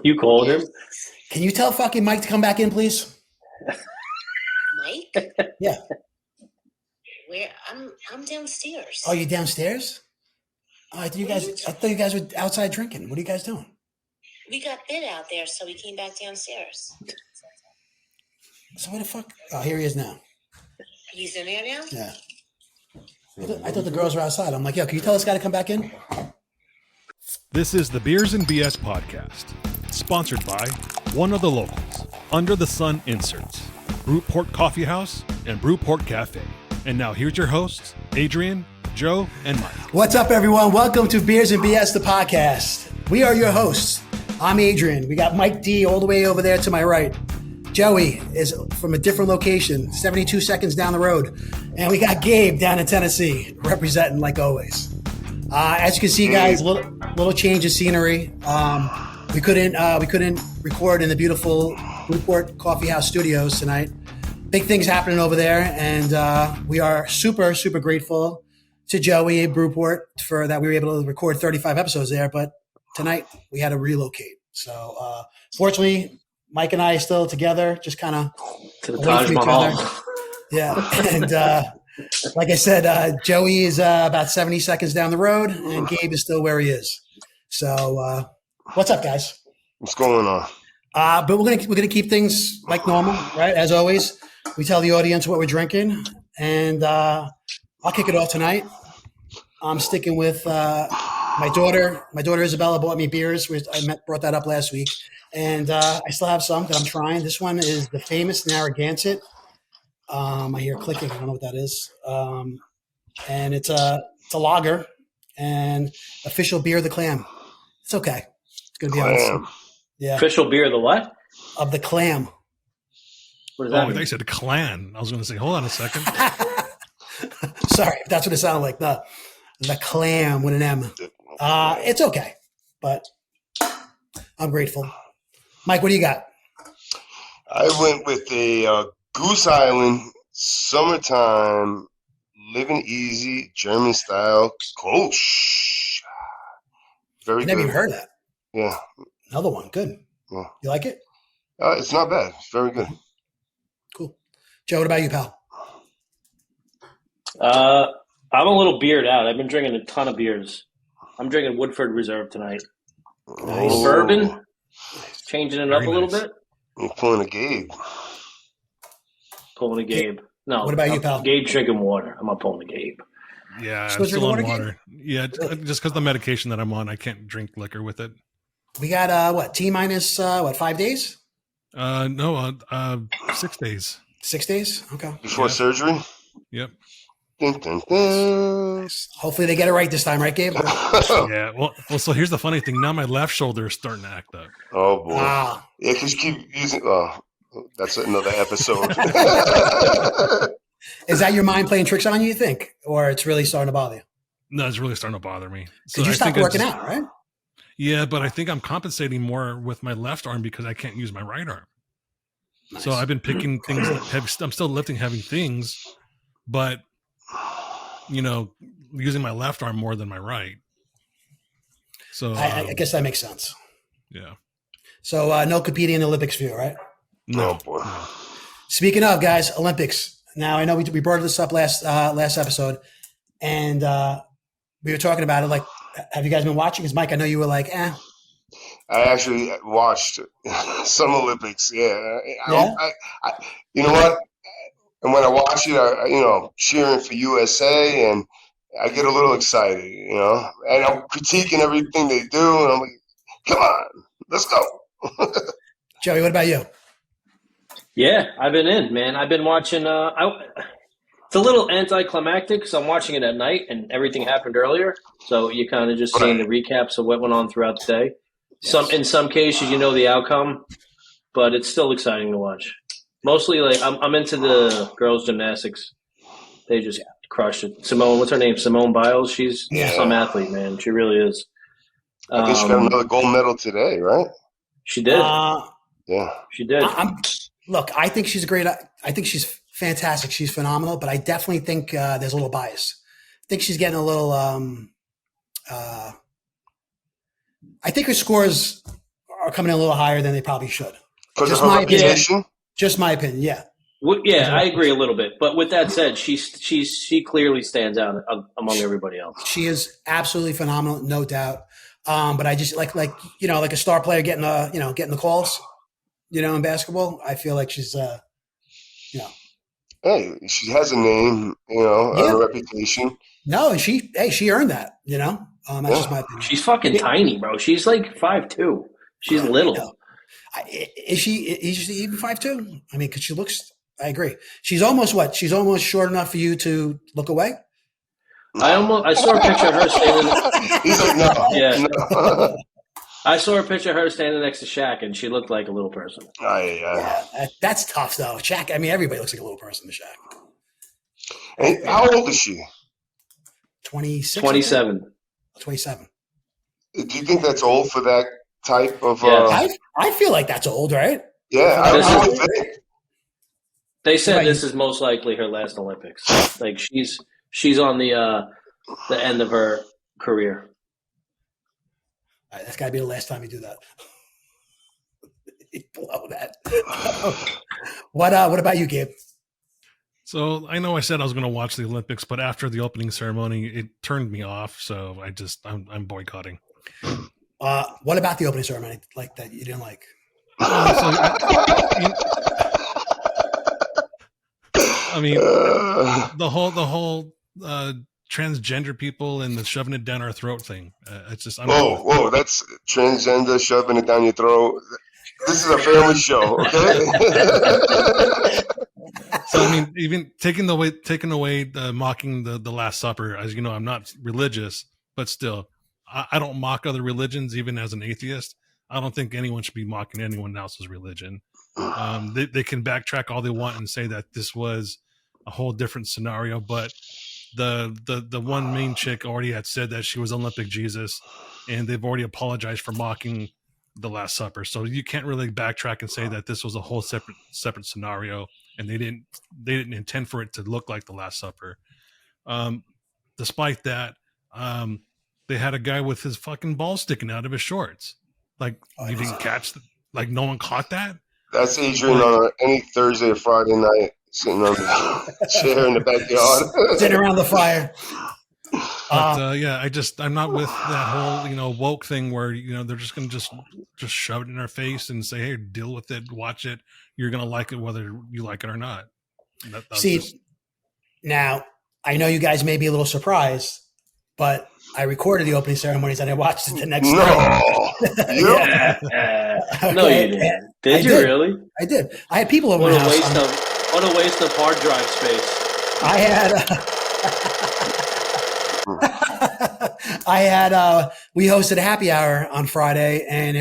You called him? Can you tell fucking Mike to come back in, please? Mike? Yeah. Where? I'm downstairs. Oh, you downstairs? Oh, I thought you guys were outside drinking. What are you guys doing? We got bit out there, so we came back downstairs. So what the fuck? Oh, here he is now. He's in there now? Yeah. I thought the girls were outside. I'm like, yo, can you tell this guy to come back in? This is the Beers and BS podcast, sponsored by one of the locals, Under the Sun Inserts, Brewport Coffee House, and Brewport Cafe. And now here's your hosts, Adrian, Joe, and Mike. What's up, everyone? Welcome to Beers and BS, the podcast. We are your hosts. I'm Adrian. We got Mike D all the way over there to my right. Joey is from a different location, 72 seconds down the road. And we got Gabe down in Tennessee, representing like always. As you can see, guys, little change of scenery. We couldn't record in the beautiful Brewport Coffee House studios tonight. Big things happening over there, and we are super, super grateful to Joey at Brewport for that we were able to record 35 episodes there. But tonight we had to relocate. So fortunately, Mike and I are still together, just kind of to the Taj Mahal. Yeah, and like I said, Joey is about 70 seconds down the road, and Gabe is still where he is. So, what's up, guys? What's going on? But we're gonna keep things like normal, right? As always, we tell the audience what we're drinking, and I'll kick it off tonight. I'm sticking with my daughter. My daughter Isabella bought me beers. Brought that up last week, and I still have some that I'm trying. This one is the famous Narragansett. I hear clicking. I don't know what that is. And it's a lager and official beer of the clam. It's okay. It's going to be honest. Yeah. Official beer of the what? Of the clam. What does that mean? They said clan. I was going to say, hold on a second. Sorry, that's what it sounded like. The clam with an M. It's okay, but I'm grateful. Mike, what do you got? I went with a Goose Island summertime living easy German style Kolsch. Very good. Never even heard that. Yeah. Another one. Good. Yeah. You like it? It's not bad. It's very good. Cool. Joe, what about you, pal? I'm a little beard out. I've been drinking a ton of beers. I'm drinking Woodford Reserve tonight. Nice. Bourbon. Changing it up a little bit. You're pulling a Gabe. Pulling a Gabe. No. What about you, pal? Gabe drinking water. I'm not pulling a Gabe. Yeah, Still I'm still on drinking water. Yeah, just because the medication that I'm on, I can't drink liquor with it. We got T minus 5 days? No, 6 days. 6 days? Okay. Before surgery? Yep. Dun, dun, dun. Hopefully they get it right this time, right, Gabe? Yeah. Well. So here's the funny thing. Now my left shoulder is starting to act up. Oh, boy. Ah. Yeah, because you keep using that's another episode. Is that your mind playing tricks on you think? Or it's really starting to bother you? No, it's really starting to bother me. So Did you I stop think working out, right? Yeah, but I think I'm compensating more with my left arm because I can't use my right arm. Nice. So I've been picking things that heavy. I'm still lifting heavy things, but using my left arm more than my right. So I guess that makes sense. Yeah. So no competing in the Olympics for you, right? No, boy. No. Speaking of, guys, Olympics. Now, I know we brought this up last episode, and we were talking about it. Like, have you guys been watching? Because, Mike, I know you were like, eh. I actually watched some Olympics. Yeah. Yeah? I you know what? And when I watch it, cheering for USA, and I get a little excited, and I'm critiquing everything they do, and I'm like, come on, let's go. Joey, what about you? Yeah, I've been in, man. I've been watching. It's a little anticlimactic because I'm watching it at night and everything happened earlier. So you kind of just seeing the recaps of what went on throughout the day. Yes. In some cases, you know the outcome, but it's still exciting to watch. Mostly, like I'm into the girls' gymnastics. They just crushed it. Simone, what's her name? Simone Biles. She's some athlete, man. She really is. I guess she got another gold medal today, right? She did. Yeah, she did. Look, I think she's great. I think she's fantastic. She's phenomenal, but I definitely think there's a little bias. I think she's getting a little I think her scores are coming in a little higher than they probably should. Because of Just her my opinion. reputation? Just my opinion, yeah. Well, yeah, I agree a little bit. But with that said, she clearly stands out among everybody else. She is absolutely phenomenal, no doubt. But I just like a star player getting the calls, in basketball. I feel like she's Hey, she has a name, and a reputation. No, and she earned that, That's just my opinion. She's fucking tiny, bro. She's like 5'2". She's little. Is she even 5'2"? I mean, because she looks. I agree. She's almost what? She's almost short enough for you to look away. I saw a picture of her standing. He's like, no. Yeah. No. I saw a picture of her standing next to Shaq, and she looked like a little person. Yeah, that's tough though. Shaq. I mean, everybody looks like a little person to Shaq. And how old is she? 26. 27. 27. Do you think that's old for that type of? Yeah. I feel like that's old, right? Yeah, I would think. They said this is most likely her last Olympics. Like she's on the end of her career. All right, that's got to be the last time you do that. Blow that. What about you, Gabe? So I know I said I was going to watch the Olympics, but after the opening ceremony, it turned me off. So I'm boycotting. What about the opening ceremony like that you didn't like? I mean, the whole transgender people and the shoving it down our throat thing. It's just whoa, that's transgender shoving it down your throat. This is a family show, okay? So I mean, even taking away the mocking the Last Supper, as you know, I'm not religious, but still, I don't mock other religions, even as an atheist. I don't think anyone should be mocking anyone else's religion. They can backtrack all they want and say that this was a whole different scenario, but the one main chick already had said that she was Olympic Jesus, and they've already apologized for mocking the Last Supper. So you can't really backtrack and say that this was a whole separate scenario, and they didn't intend for it to look like the Last Supper. Despite that, they had a guy with his fucking balls sticking out of his shorts. Like you didn't catch, like no one caught that. That's Adrian on any Thursday or Friday night, sitting on the chair in the backyard, sitting around the fire. But I'm not with that whole woke thing where they're just gonna just shove it in our face and say, hey, deal with it, watch it. You're gonna like it whether you like it or not. Now I know you guys may be a little surprised, but I recorded the opening ceremonies and I watched it the next day. No, you didn't. Did you really? I did. I had people over my house. What a waste of hard drive space. We hosted a happy hour on Friday, and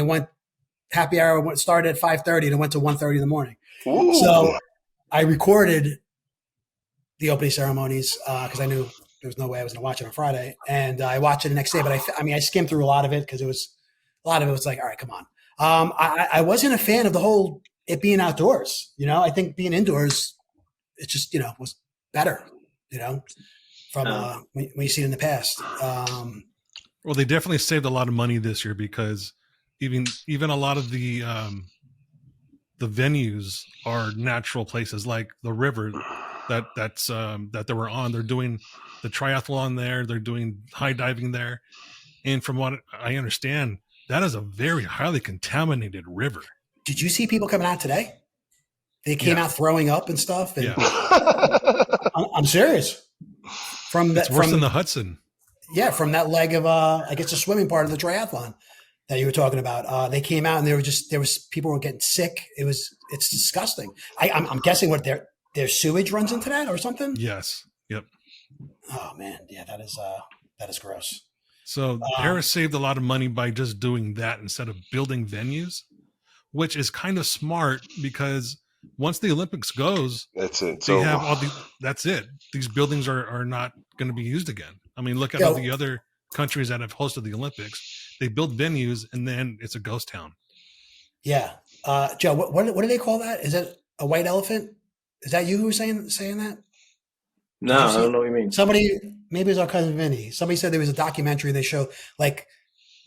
happy hour started at 5:30 and it went to 1:30 in the morning. Ooh. So I recorded the opening ceremonies because I knew there was no way I was going to watch it on Friday, and I watched it the next day. But I skimmed through a lot of it because a lot of it was like, all right, come on. I wasn't a fan of the whole it being outdoors. I think being indoors, it just was better. From when you see it in the past. Well, they definitely saved a lot of money this year because even a lot of the venues are natural places, like the river that they were on. They're doing the triathlon there. They're doing high diving there, and from what I understand, that is a very highly contaminated river. Did you see people coming out today? They came out throwing up and stuff. And I'm serious. It's worse than the Hudson. Yeah, from that leg of I guess the swimming part of the triathlon that you were talking about. They came out and people were getting sick. It's disgusting. I'm guessing what their sewage runs into that or something. Yes. Yep. Oh man, yeah, that is gross. So Harris saved a lot of money by just doing that instead of building venues, which is kind of smart because once the Olympics goes, that's it. They have that's it. These buildings are not going to be used again. I mean, look at all the other countries that have hosted the Olympics. They build venues and then it's a ghost town. Yeah. Joe, what do they call that? Is that a white elephant? Is that you who was saying that? No, I don't know what you mean. Somebody, maybe it was our cousin Vinny. Somebody said there was a documentary they show like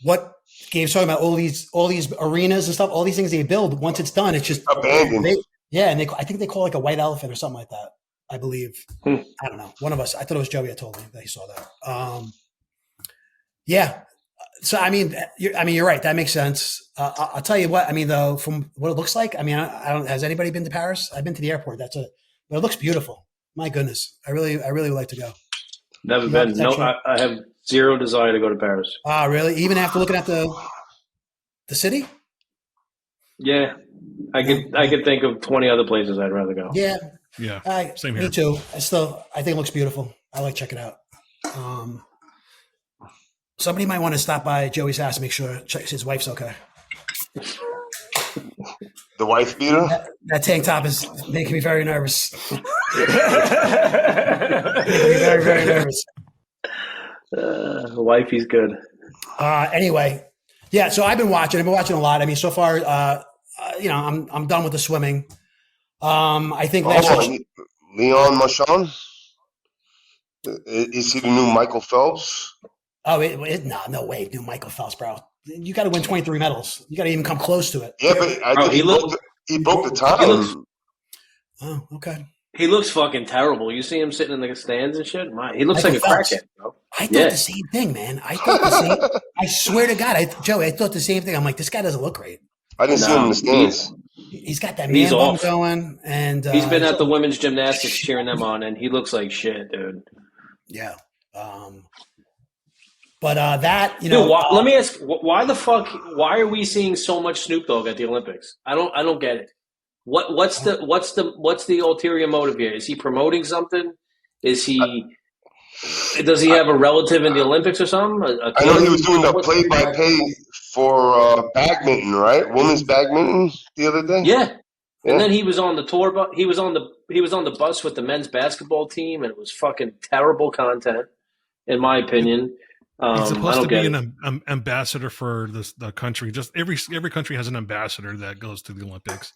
what Gabe's talking about all these arenas and stuff, all these things they build. Once it's done, it's just abandoned. And I think they call it like a white elephant or something like that. I believe. Hmm. I don't know. One of us. I thought it was Joey that told me that he saw that. Yeah. So I mean, you're right. That makes sense. I'll tell you what. I mean, though, from what it looks like, I mean, I don't. Has anybody been to Paris? I've been to the airport. But it looks beautiful. My goodness, I really would like to go. Never been. No, I have zero desire to go to Paris. Ah, really? Even after looking at the city? Yeah, I could think of 20 other places I'd rather go. Yeah, Same here. Me too. I think it looks beautiful. I like check it out. Somebody might want to stop by Joey's house and make sure his wife's okay. The wife beater? That tank top is making me very nervous. Making me very, very nervous. Wifey's good. Anyway, yeah. So I've been watching a lot. I mean, so far, I'm done with the swimming. I think Leon Marchand? Is he the new Michael Phelps? Oh, no way, new Michael Phelps, bro. You got to win 23 medals. You got to even come close to it. Yeah, but I think he broke the time. Oh, okay. He looks fucking terrible. You see him sitting in the stands and shit? He looks like a crackhead, bro. I thought the same thing, man. I swear to God, Joey, I thought the same thing. I'm like, this guy doesn't look great. I didn't see him in the stands. He's got that man bum going. And he's been at the women's gymnastics cheering them on, and he looks like shit, dude. Yeah. But that, dude, let me ask, why the fuck? Why are we seeing so much Snoop Dogg at the Olympics? I don't get it. What's the ulterior motive here? Is he promoting something? Does he have a relative in the Olympics or something? I know he was doing the play-by-play for badminton, right? Women's badminton the other day. Yeah. And then he was on the tour, but he was on the bus with the men's basketball team, and it was fucking terrible content, in my opinion. He's supposed to be an ambassador for the country. Just every country has an ambassador that goes to the Olympics.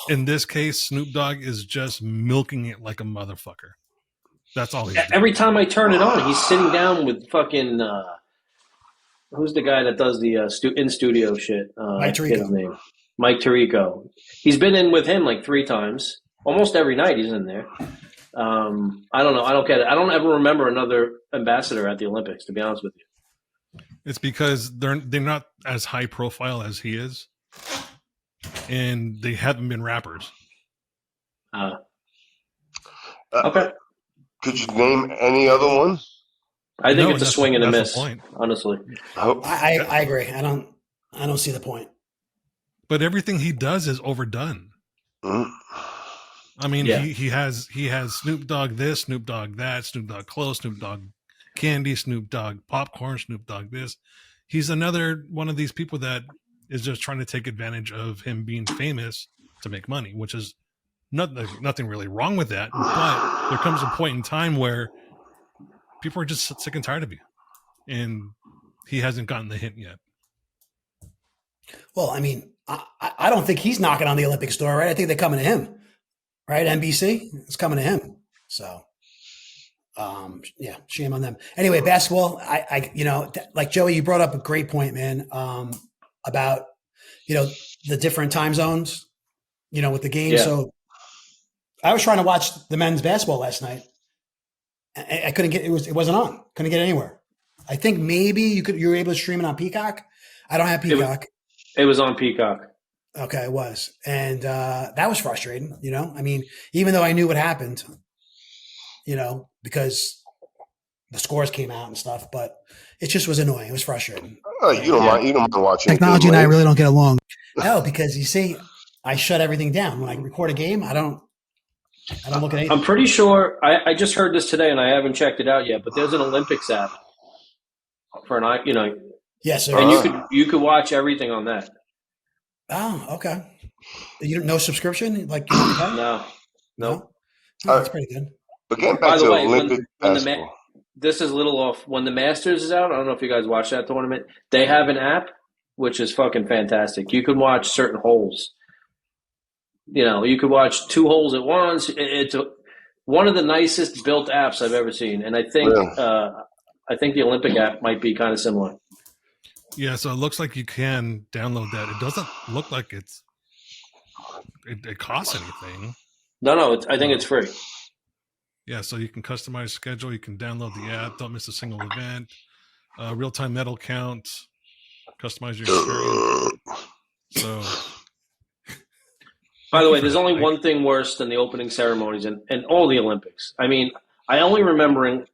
In this case, Snoop Dogg is just milking it like a motherfucker. That's all he's doing. Every time I turn it on, he's sitting down with fucking who's the guy that does the in studio shit? Mike Tirico. His name. Mike Tirico. He's been in with him like 3 times. Almost every night he's in there. I don't know. I don't get it. I don't ever remember another ambassador at the Olympics, to be honest with you. It's because they're not as high profile as he is, and they haven't been rappers. Okay. Could you name any other one? I think it's a swing and a miss, honestly. I agree. I don't see the point. But everything he does is overdone. Mm. I mean, he has Snoop Dogg this, Snoop Dogg that, Snoop Dogg clothes, Snoop Dogg candy, Snoop Dogg popcorn, Snoop Dogg this. He's another one of these people that is just trying to take advantage of him being famous to make money, which is nothing really wrong with that. But there comes a point in time where people are just sick and tired of you, and he hasn't gotten the hint yet. Well, I mean, I don't think he's knocking on the Olympics door, right? I think they're coming to him. Right, NBC, it's coming to him. So, shame on them. Anyway, basketball. I like Joey, you brought up a great point, man. About the different time zones, with the game. Yeah. So, I was trying to watch the men's basketball last night. I couldn't get it wasn't on. Couldn't get anywhere. I think maybe you were able to stream it on Peacock. I don't have Peacock. It was on Peacock. Okay, it was. And that was frustrating, I mean, even though I knew what happened, because the scores came out and stuff, but it just was annoying. It was frustrating. Oh, you don't mind watching. Technology and I really don't get along. No, because you see, I shut everything down. When I record a game, I don't look at anything. I'm pretty sure I just heard this today and I haven't checked it out yet, but there's an Olympics app for Yes, sir. And you could watch everything on that. Oh, okay. You don't no subscription? Like No. Oh, that's pretty good. But getting By back the to way, Olympic when basketball. this is a little off. When the Masters is out, I don't know if you guys watch that tournament. They have an app which is fucking fantastic. You can watch certain holes. You could watch 2 holes at once. It's one of the nicest built apps I've ever seen, and I think the Olympic app might be kind of similar. Yeah, so it looks like you can download that. It doesn't look like it costs anything. No, I think it's free. Yeah, so you can customize schedule. You can download the app. Don't miss a single event. Real-time medal count. Customize your experience. So, by the way, there's only one thing worse than the opening ceremonies and all the Olympics. I mean, I only remember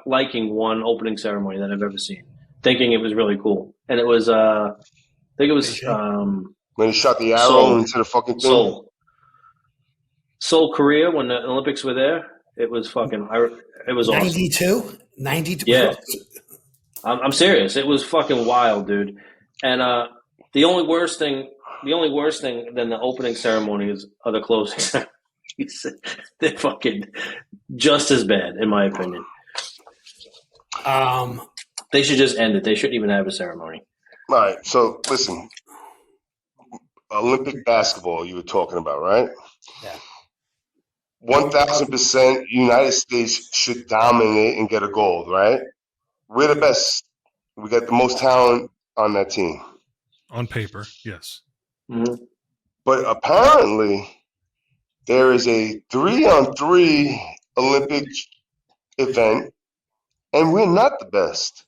liking one opening ceremony that I've ever seen, thinking it was really cool, and it was I think it was when he shot the arrow into the fucking thing. Seoul, Korea, when the Olympics were there, it was fucking. It was awesome. 92. Yeah, I'm serious. It was fucking wild, dude. And the only worse thing than the opening ceremony are the closing ceremonies. They're fucking just as bad, in my opinion. They should just end it. They shouldn't even have a ceremony. All right. So listen, Olympic basketball you were talking about, right? Yeah. 1,000% United States should dominate and get a gold, right? We're the best. We got the most talent on that team. On paper, yes. Mm-hmm. But apparently, there is a 3-on-3 Olympic event, and we're not the best.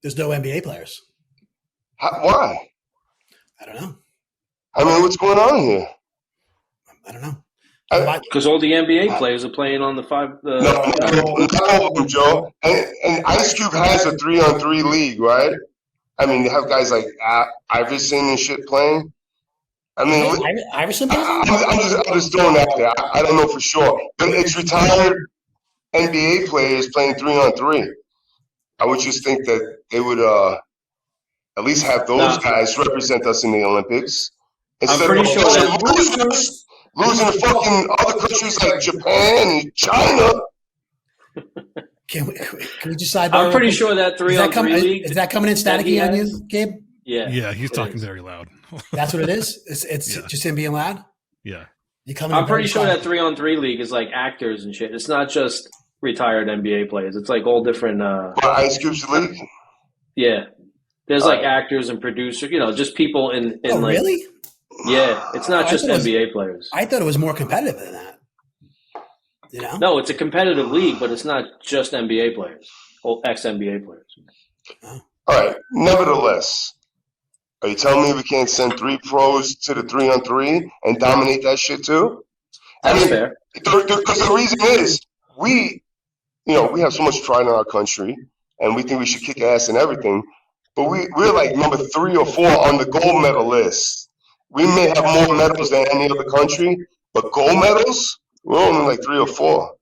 There's no NBA players. Why? I don't know. I mean, what's going on here? I don't know. Because all the NBA players are playing on the five. No, not all of them, Joe. And Ice Cube has a 3-on-3 league, right? I mean, they have guys like Iverson and shit playing. I mean, Iverson. I'm just throwing that out there. I don't know for sure, but it's retired NBA players playing 3-on-3. I would just think that they would at least have those guys represent us in the Olympics instead of losing to fucking other countries like Japan and China. Can we decide? I'm pretty sure that 3-on-3 league is that coming in staticky on you, Gabe? Yeah, he's talking very loud. That's what it is. It's just him being loud. Yeah, I'm pretty sure that 3-on-3 league is like actors and shit. It's not just retired NBA players. It's like all different. Ice Cube's league. Yeah, there's like actors and producers. Just people in like. Really? Yeah, it's not just NBA players. I thought it was more competitive than that. No, it's a competitive league, but it's not just NBA players, ex-NBA players. All right. Nevertheless, are you telling me we can't send 3 pros to the 3-on-3 and dominate that shit too? That's fair. Because the reason is we have so much pride in our country, and we think we should kick ass and everything, but we're like number 3 or 4 on the gold medal list. We may have more medals than any other country, but gold medals, we're only like 3 or 4.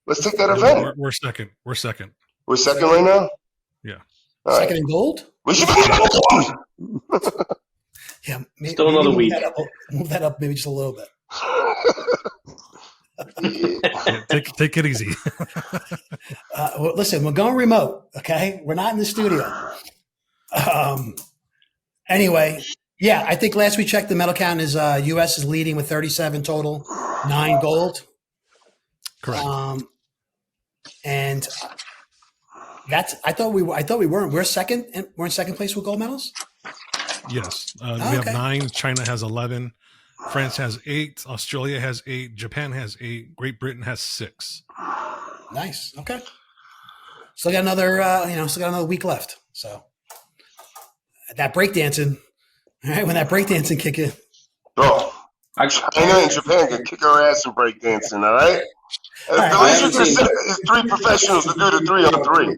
Let's take that event. We're second. We're second. We're second right now? Yeah. All second in gold? We should be number 1. Yeah. Still another week. Move that up maybe just a little bit. Take it easy. Well, listen, we're going remote, okay? We're not in the studio. Anyway, yeah, I think last we checked, the medal count is U.S. is leading with 37 total, 9 gold. Correct. And I thought we weren't. We're second. We're in second place with gold medals. Yes, we have 9. China has 11. France has 8. Australia has 8. Japan has 8. Great Britain has 6. Nice. Okay. Still got another week left. So that breakdancing. All right, when that breakdancing kick in. Bro, China and Japan can kick our ass in breakdancing, all right? At least it's 3 professionals to do the 3-on-3.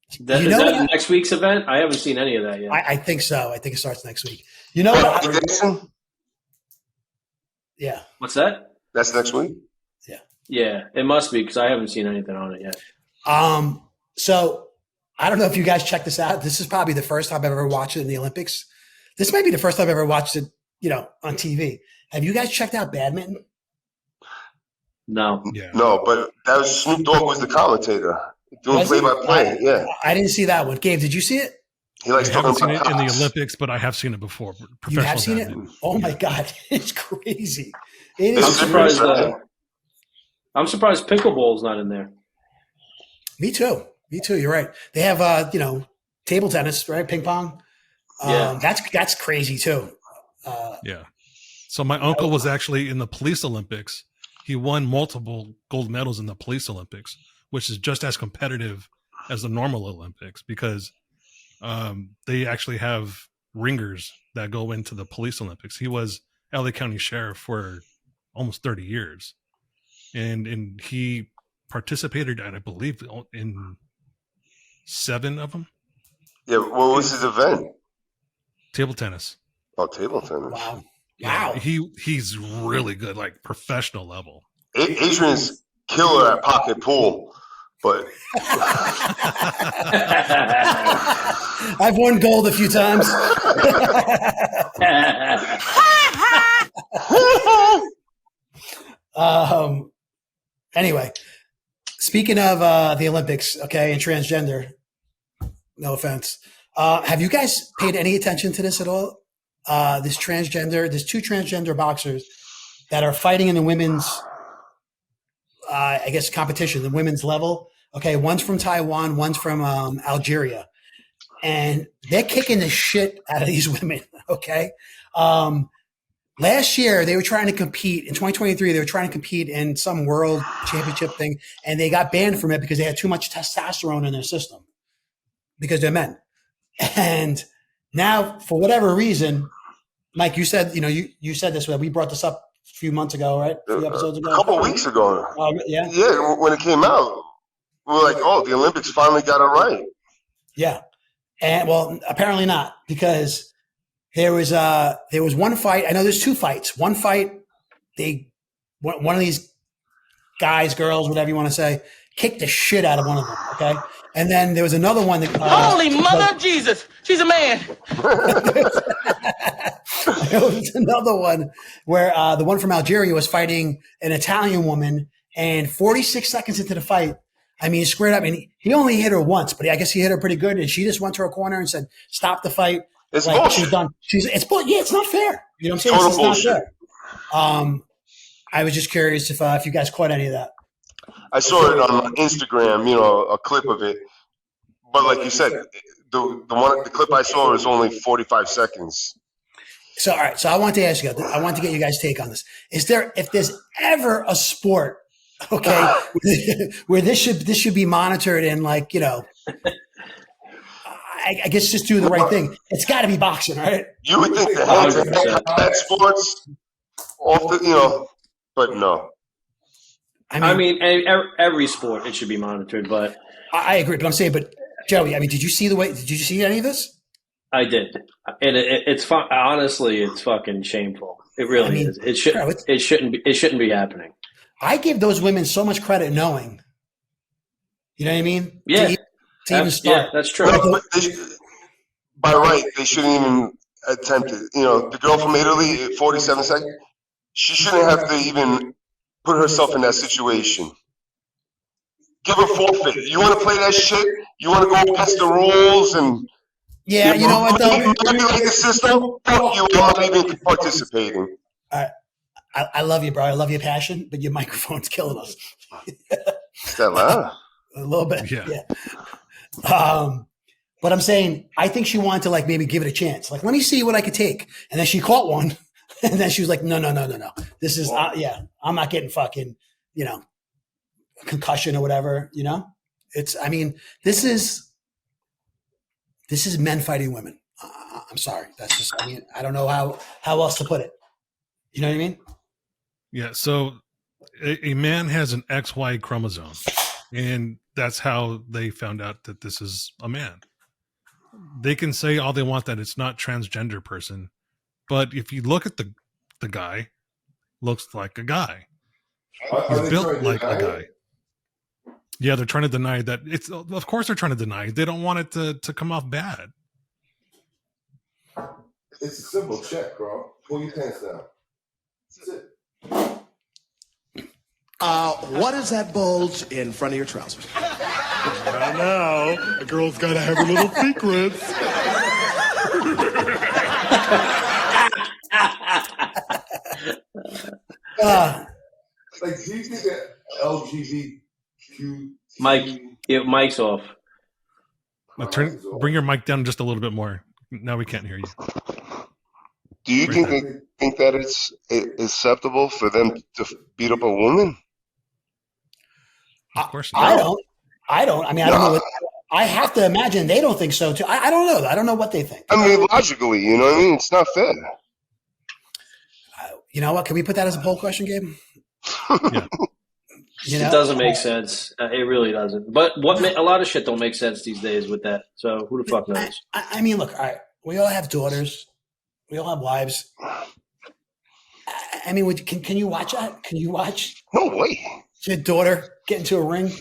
Is that next week's event? I haven't seen any of that yet. I think so. I think it starts next week. You know what? Yeah. What's that? That's next week? Yeah. Yeah, it must be because I haven't seen anything on it yet. So I don't know if you guys check this out. This is probably the first time I've ever watched it in the Olympics. This might be the first time I've ever watched it, on TV. Have you guys checked out badminton? No. Yeah. No, but that was Snoop Dogg was the commentator doing play-by-play. Yeah. I didn't see that one. Gabe, did you see it? He likes I haven't talking seen about it in the cops. Olympics, but I have seen it before. You have seen it? badminton. Oh my God, it's crazy. I'm surprised. I'm surprised pickleball's not in there. Me too. You're right. They have table tennis, right? Ping pong. Yeah. That's crazy too. Yeah. So my uncle was actually in the police Olympics. He won multiple gold medals in the police Olympics, which is just as competitive as the normal Olympics because they actually have ringers that go into the police Olympics. He was LA County Sheriff for almost 30 years. And he participated, I believe, in 7 of them. Yeah, what was his event? Table tennis. Oh, table tennis. Wow. Yeah, Wow. he's really good, like professional level. Adrian's killer at pocket pool, but I've won gold a few times. Anyway, speaking of the Olympics, okay, and transgender, no offense. Have you guys paid any attention to this at all? There's 2 transgender boxers that are fighting in the women's, I guess, competition, the women's level. Okay, one's from Taiwan, one's from Algeria. And they're kicking the shit out of these women, okay? Last year, they were trying to compete. In 2023, they were trying to compete in some world championship thing, and they got banned from it because they had too much testosterone in their system because they're men. And now, for whatever reason, Mike, you said, you said this, we brought this up a few months ago, right? A few episodes ago? A couple of weeks ago. Yeah? Yeah, when it came out, we were like, oh, the Olympics finally got it right. Yeah. And well, apparently not, because there was one fight. I know there's 2 fights. One fight, one of these guys, girls, whatever you want to say, kicked the shit out of one of them. Okay, and then there was another one that. Holy mother of Jesus! She's a man. There was another one where the one from Algeria was fighting an Italian woman, and 46 seconds into the fight, I mean, straight up, and he only hit her once, but I guess he hit her pretty good, and she just went to her corner and said, "Stop the fight." It's like, bullshit. she's done. It's not fair. You know what I'm saying? Total It's bullshit. not fair. I was just curious if you guys caught any of that. I saw it on Instagram, a clip of it. But like you said, the clip I saw was only 45 seconds. So, all right. So I want to ask you, I want to get you guys' take on this. If there's ever a sport, okay, where this should be monitored and like, I guess just do the right thing. It's got to be boxing, right? You would think the hand-to-hand combat sports, but no. I mean, every sport it should be monitored, but I agree. But I'm saying, Joey, I mean, did you see any of this? I did, and it's fun. Honestly, it's fucking shameful. It really is. It shouldn't be happening. I give those women so much credit knowing. You know what I mean? Yeah. To even start. Yeah, that's true. No, by right, they shouldn't even attempt it. The girl from Italy, 47 seconds, she shouldn't have to even put herself in that situation. Give her forfeit. You want to play that shit? You want to go against the rules and you know what though? manipulate the system? Fuck you! I'm not even participating. I love you, bro. I love your passion, but your microphone's killing us. Is that loud? A little bit. Yeah. But I'm saying, I think she wanted to like maybe give it a chance. Like, let me see what I could take. And then she caught one. And then she was like, no. This is, I'm not getting fucking, concussion or whatever, this is men fighting women. I'm sorry. That's just, I don't know how else to put it. You know what I mean? Yeah. So a man has an XY chromosome, and that's how they found out that this is a man. They can say all they want that it's not transgender person, but if you look at the guy, looks like a guy. He's built like a guy. Yeah, they're trying to deny that. Of course they're trying to deny it. They don't want it to come off bad. It's a simple check, bro. Pull your pants down. That's it. What is that bulge in front of your trousers? Not now. A girl's got to have her little secrets. Like, do you think that LGBTQ? Mike, Mike's off. Bring your mic down just a little bit more. Now we can't hear you. Do you think that it's acceptable for them to beat up a woman? Of course I not. don't. I mean, I don't know. I have to imagine they don't think so too. I don't know. I don't know what they think. I mean, logically, you know what I mean? It's not fair. You know what? Can we put that as a poll question, Gabe? Yeah. It doesn't make sense. It really doesn't. But a lot of shit don't make sense these days with that. So who the fuck knows? I mean, look. All right, we all have daughters. We all have wives. I mean, can you watch that? Can you watch? No way. Your daughter get into a ring?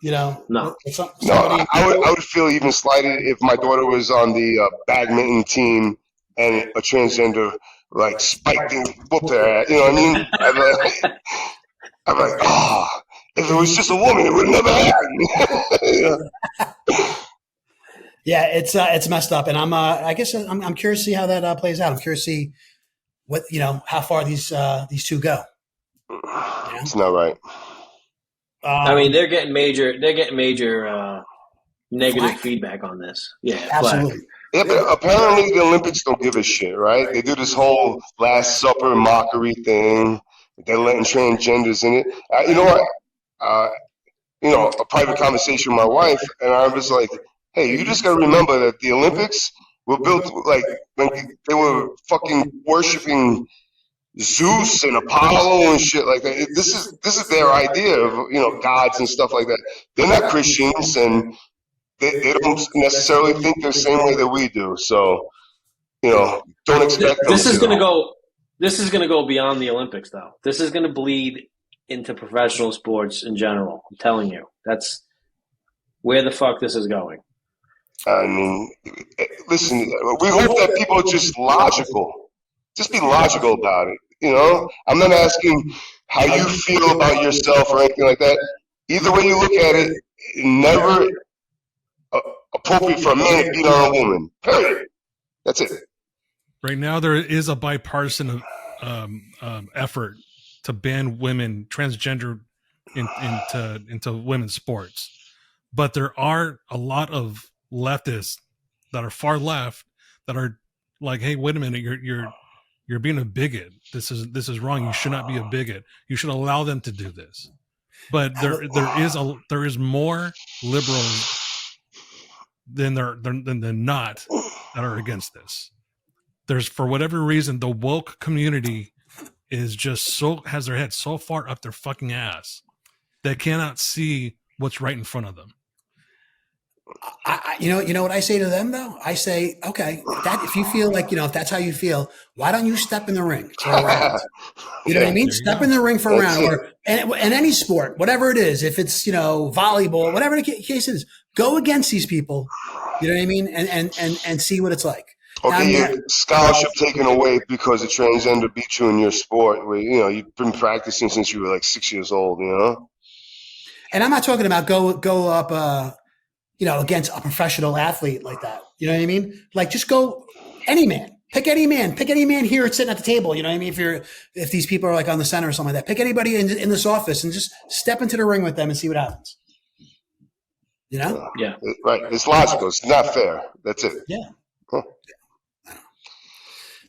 You know, no. No, I would feel even slighted if my daughter was on the badminton team and a transgender like spiked and whooped her ass. You know what I mean? I'm like, oh, if it was just a woman, it would never happen. Yeah, it's messed up, and I guess I'm curious to see how that plays out. I'm curious to see what how far these two go. It's not right. I mean, they're getting major negative feedback on this. Yeah, absolutely. Yeah, but apparently the Olympics don't give a shit, right? They do this whole Last Supper mockery thing. They're letting transgenders in it. You know what? A private conversation with my wife, and I was like, hey, you just got to remember that the Olympics were built like when they were fucking worshiping Zeus and Apollo and shit like that. This is their idea of gods and stuff like that. They're not Christians, and they don't necessarily think the same way that we do. So don't expect them. This is going to go beyond the Olympics, though. This is going to bleed into professional sports in general. I'm telling you, that's where the fuck this is going. I mean, listen, we hope that people are just logical. Just be logical about it. I'm not asking how you feel about yourself or anything like that. Either way you look at it, never appropriate for a man to beat on a woman. Period. That's it. Right now, there is a bipartisan effort to ban women, transgender, into women's sports. But there are a lot of leftists that are far left that are like, "Hey, wait a minute, you're being a bigot. This is wrong. You should not be a bigot. You should allow them to do this." But there is more liberals than not that are against this. There's, for whatever reason, the woke community is just has their head so far up their fucking ass they cannot see what's right in front of them. You know what I say to them though? I say, okay, if you feel like if that's how you feel, why don't you step in the ring for a round? You know what I mean? Step in the ring for a round, or in any sport, whatever it is. If it's volleyball, whatever the case is, go against these people. You know what I mean? And see what it's like. Okay, your scholarship taken away because a transgender beat you in your sport, where you've been practicing since you were like 6 years old. And I'm not talking about go up. Against a professional athlete like that. You know what I mean? Like, just go any man. Pick any man here sitting at the table. You know what I mean? If these people are like on the center or something like that, pick anybody in this office and just step into the ring with them and see what happens. Yeah. Right. It's logical. It's not fair. That's it. Yeah. Huh.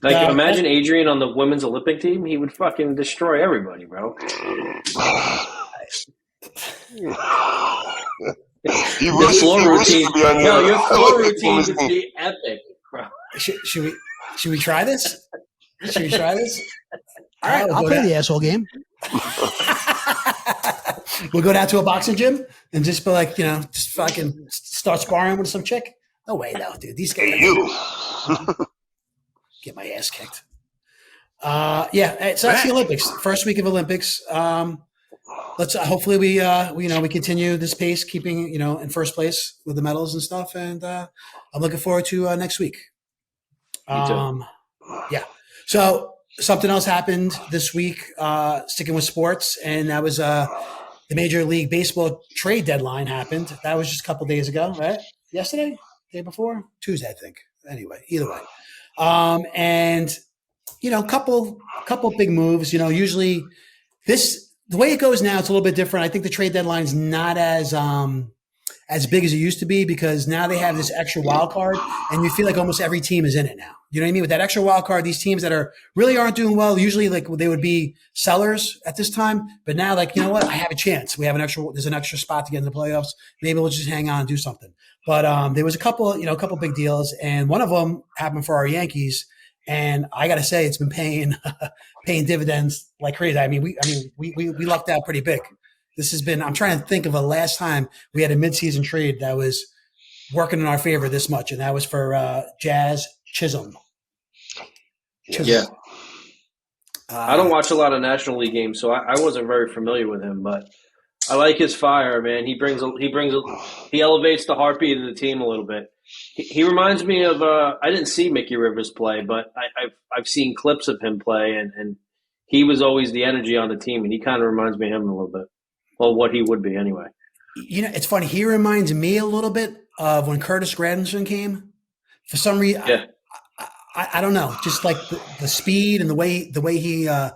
Like, imagine Adrian on the women's Olympic team. He would fucking destroy everybody, bro. Your floor routine would be epic, bro. Should we try this? All right, I'll play the asshole game. We'll go down to a boxing gym and just be like, just fucking start sparring with some chick. No way, no, dude. These guys get my ass kicked. So that's the Olympics. First week of Olympics. Let's hopefully we continue this pace, keeping in first place with the medals and stuff, and I'm looking forward to next week. Me too. Yeah. So something else happened this week, sticking with sports, and that was the Major League Baseball trade deadline happened. That was just a couple days ago, right? Yesterday, day before, Tuesday, I think. Anyway, either way, and couple big moves. Usually this. The way it goes now, it's a little bit different. I think the trade deadline is not as as big as it used to be because now they have this extra wild card, and you feel like almost every team is in it now. You know what I mean? With that extra wild card, these teams that aren't doing well, usually like they would be sellers at this time, but now like, you know what? I have a chance. There's an extra spot to get in the playoffs. Maybe we'll just hang on and do something. But there was a couple big deals, and one of them happened for our Yankees. And I got to say, it's been paying dividends like crazy. I mean, we lucked out pretty big. I'm trying to think of the last time we had a midseason trade that was working in our favor this much, and that was for Jazz Chisholm. Yeah. I don't watch a lot of National League games, so I wasn't very familiar with him, but I like his fire, man. He elevates the heartbeat of the team a little bit. He reminds me of I didn't see Mickey Rivers play, but I've seen clips of him play, and he was always the energy on the team, and he kind of reminds me of him a little bit. Well, what he would be anyway. You know, it's funny. He reminds me a little bit of when Curtis Granderson came. For some reason, yeah. I don't know, just like the speed and the way he I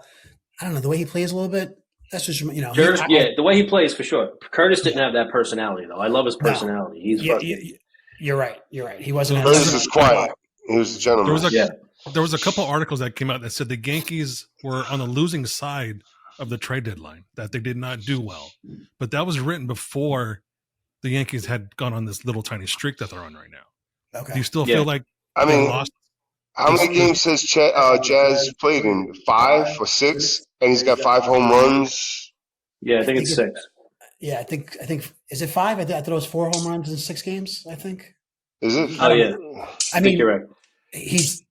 don't know, the way he plays a little bit. That's just, you know. Curtis, the way he plays for sure. Curtis didn't have that personality though. I love his personality. He's You're right. He wasn't. Curtis was quiet. He was a gentleman. There was a couple articles that came out that said the Yankees were on the losing side of the trade deadline, that they did not do well. But that was written before the Yankees had gone on this little tiny streak that they're on right now. Okay. Do you still feel like lost? How many games has Jazz played in? 5 or 6? And he's got 5 home runs. Yeah, I think it's 6. Yeah, I think is it 5? I thought it was 4 home runs in 6 games. I think. Is it? Oh yeah. I mean, you're right. He's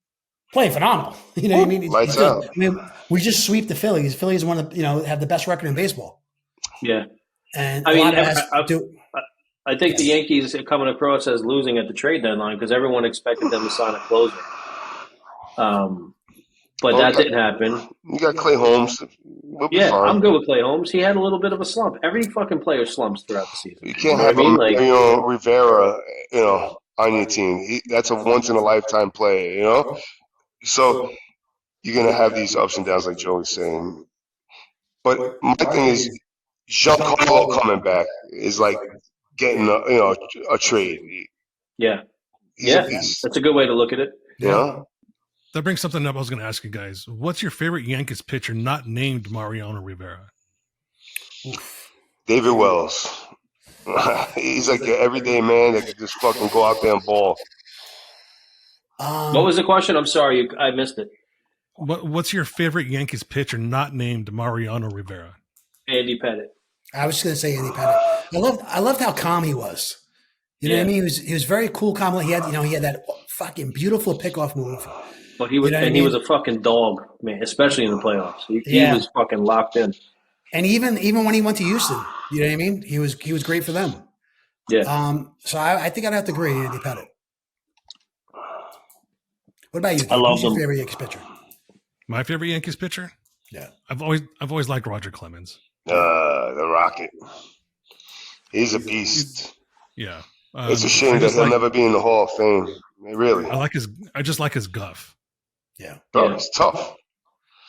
playing phenomenal. You know what I mean? Lights out. I mean, we just sweep the Phillies. Phillies want to have the best record in baseball. Yeah. And I think the Yankees are coming across as losing at the trade deadline because everyone expected them to sign a closer. But that didn't happen. You got Clay Holmes. We'll be fine. I'm good with Clay Holmes. He had a little bit of a slump. Every fucking player slumps throughout the season. You can't have Rivera, on your team. That's a once-in-a-lifetime player, So you're going to have these ups and downs like Joe was saying. But my thing is, Giancarlo coming back is like getting a trade. Yeah. That's a good way to look at it. Yeah. That brings something up I was going to ask you guys. What's your favorite Yankees pitcher not named Mariano Rivera? David Wells. He's like your everyday man that can just fucking go out there and ball. What was the question? I'm sorry, I missed it. What's your favorite Yankees pitcher not named Mariano Rivera? Andy Pettitte. I was just going to say Andy Pettitte. I loved how calm he was. You know what I mean? He was very cool, calm. He had that fucking beautiful pickoff move. But he was, he was a fucking dog, man, especially in the playoffs. He was fucking locked in. And even when he went to Houston, you know what I mean? He was great for them. Yeah. So I think I'd have to agree, Andy Pettitte. What about you? I love Who's your favorite Yankees pitcher? My favorite Yankees pitcher? Yeah. I've always liked Roger Clemens. The Rocket. He's a beast. Yeah. It's a shame that he'll never be in the Hall of Fame. Really. I just like his guff. Yeah. Bro, he's tough.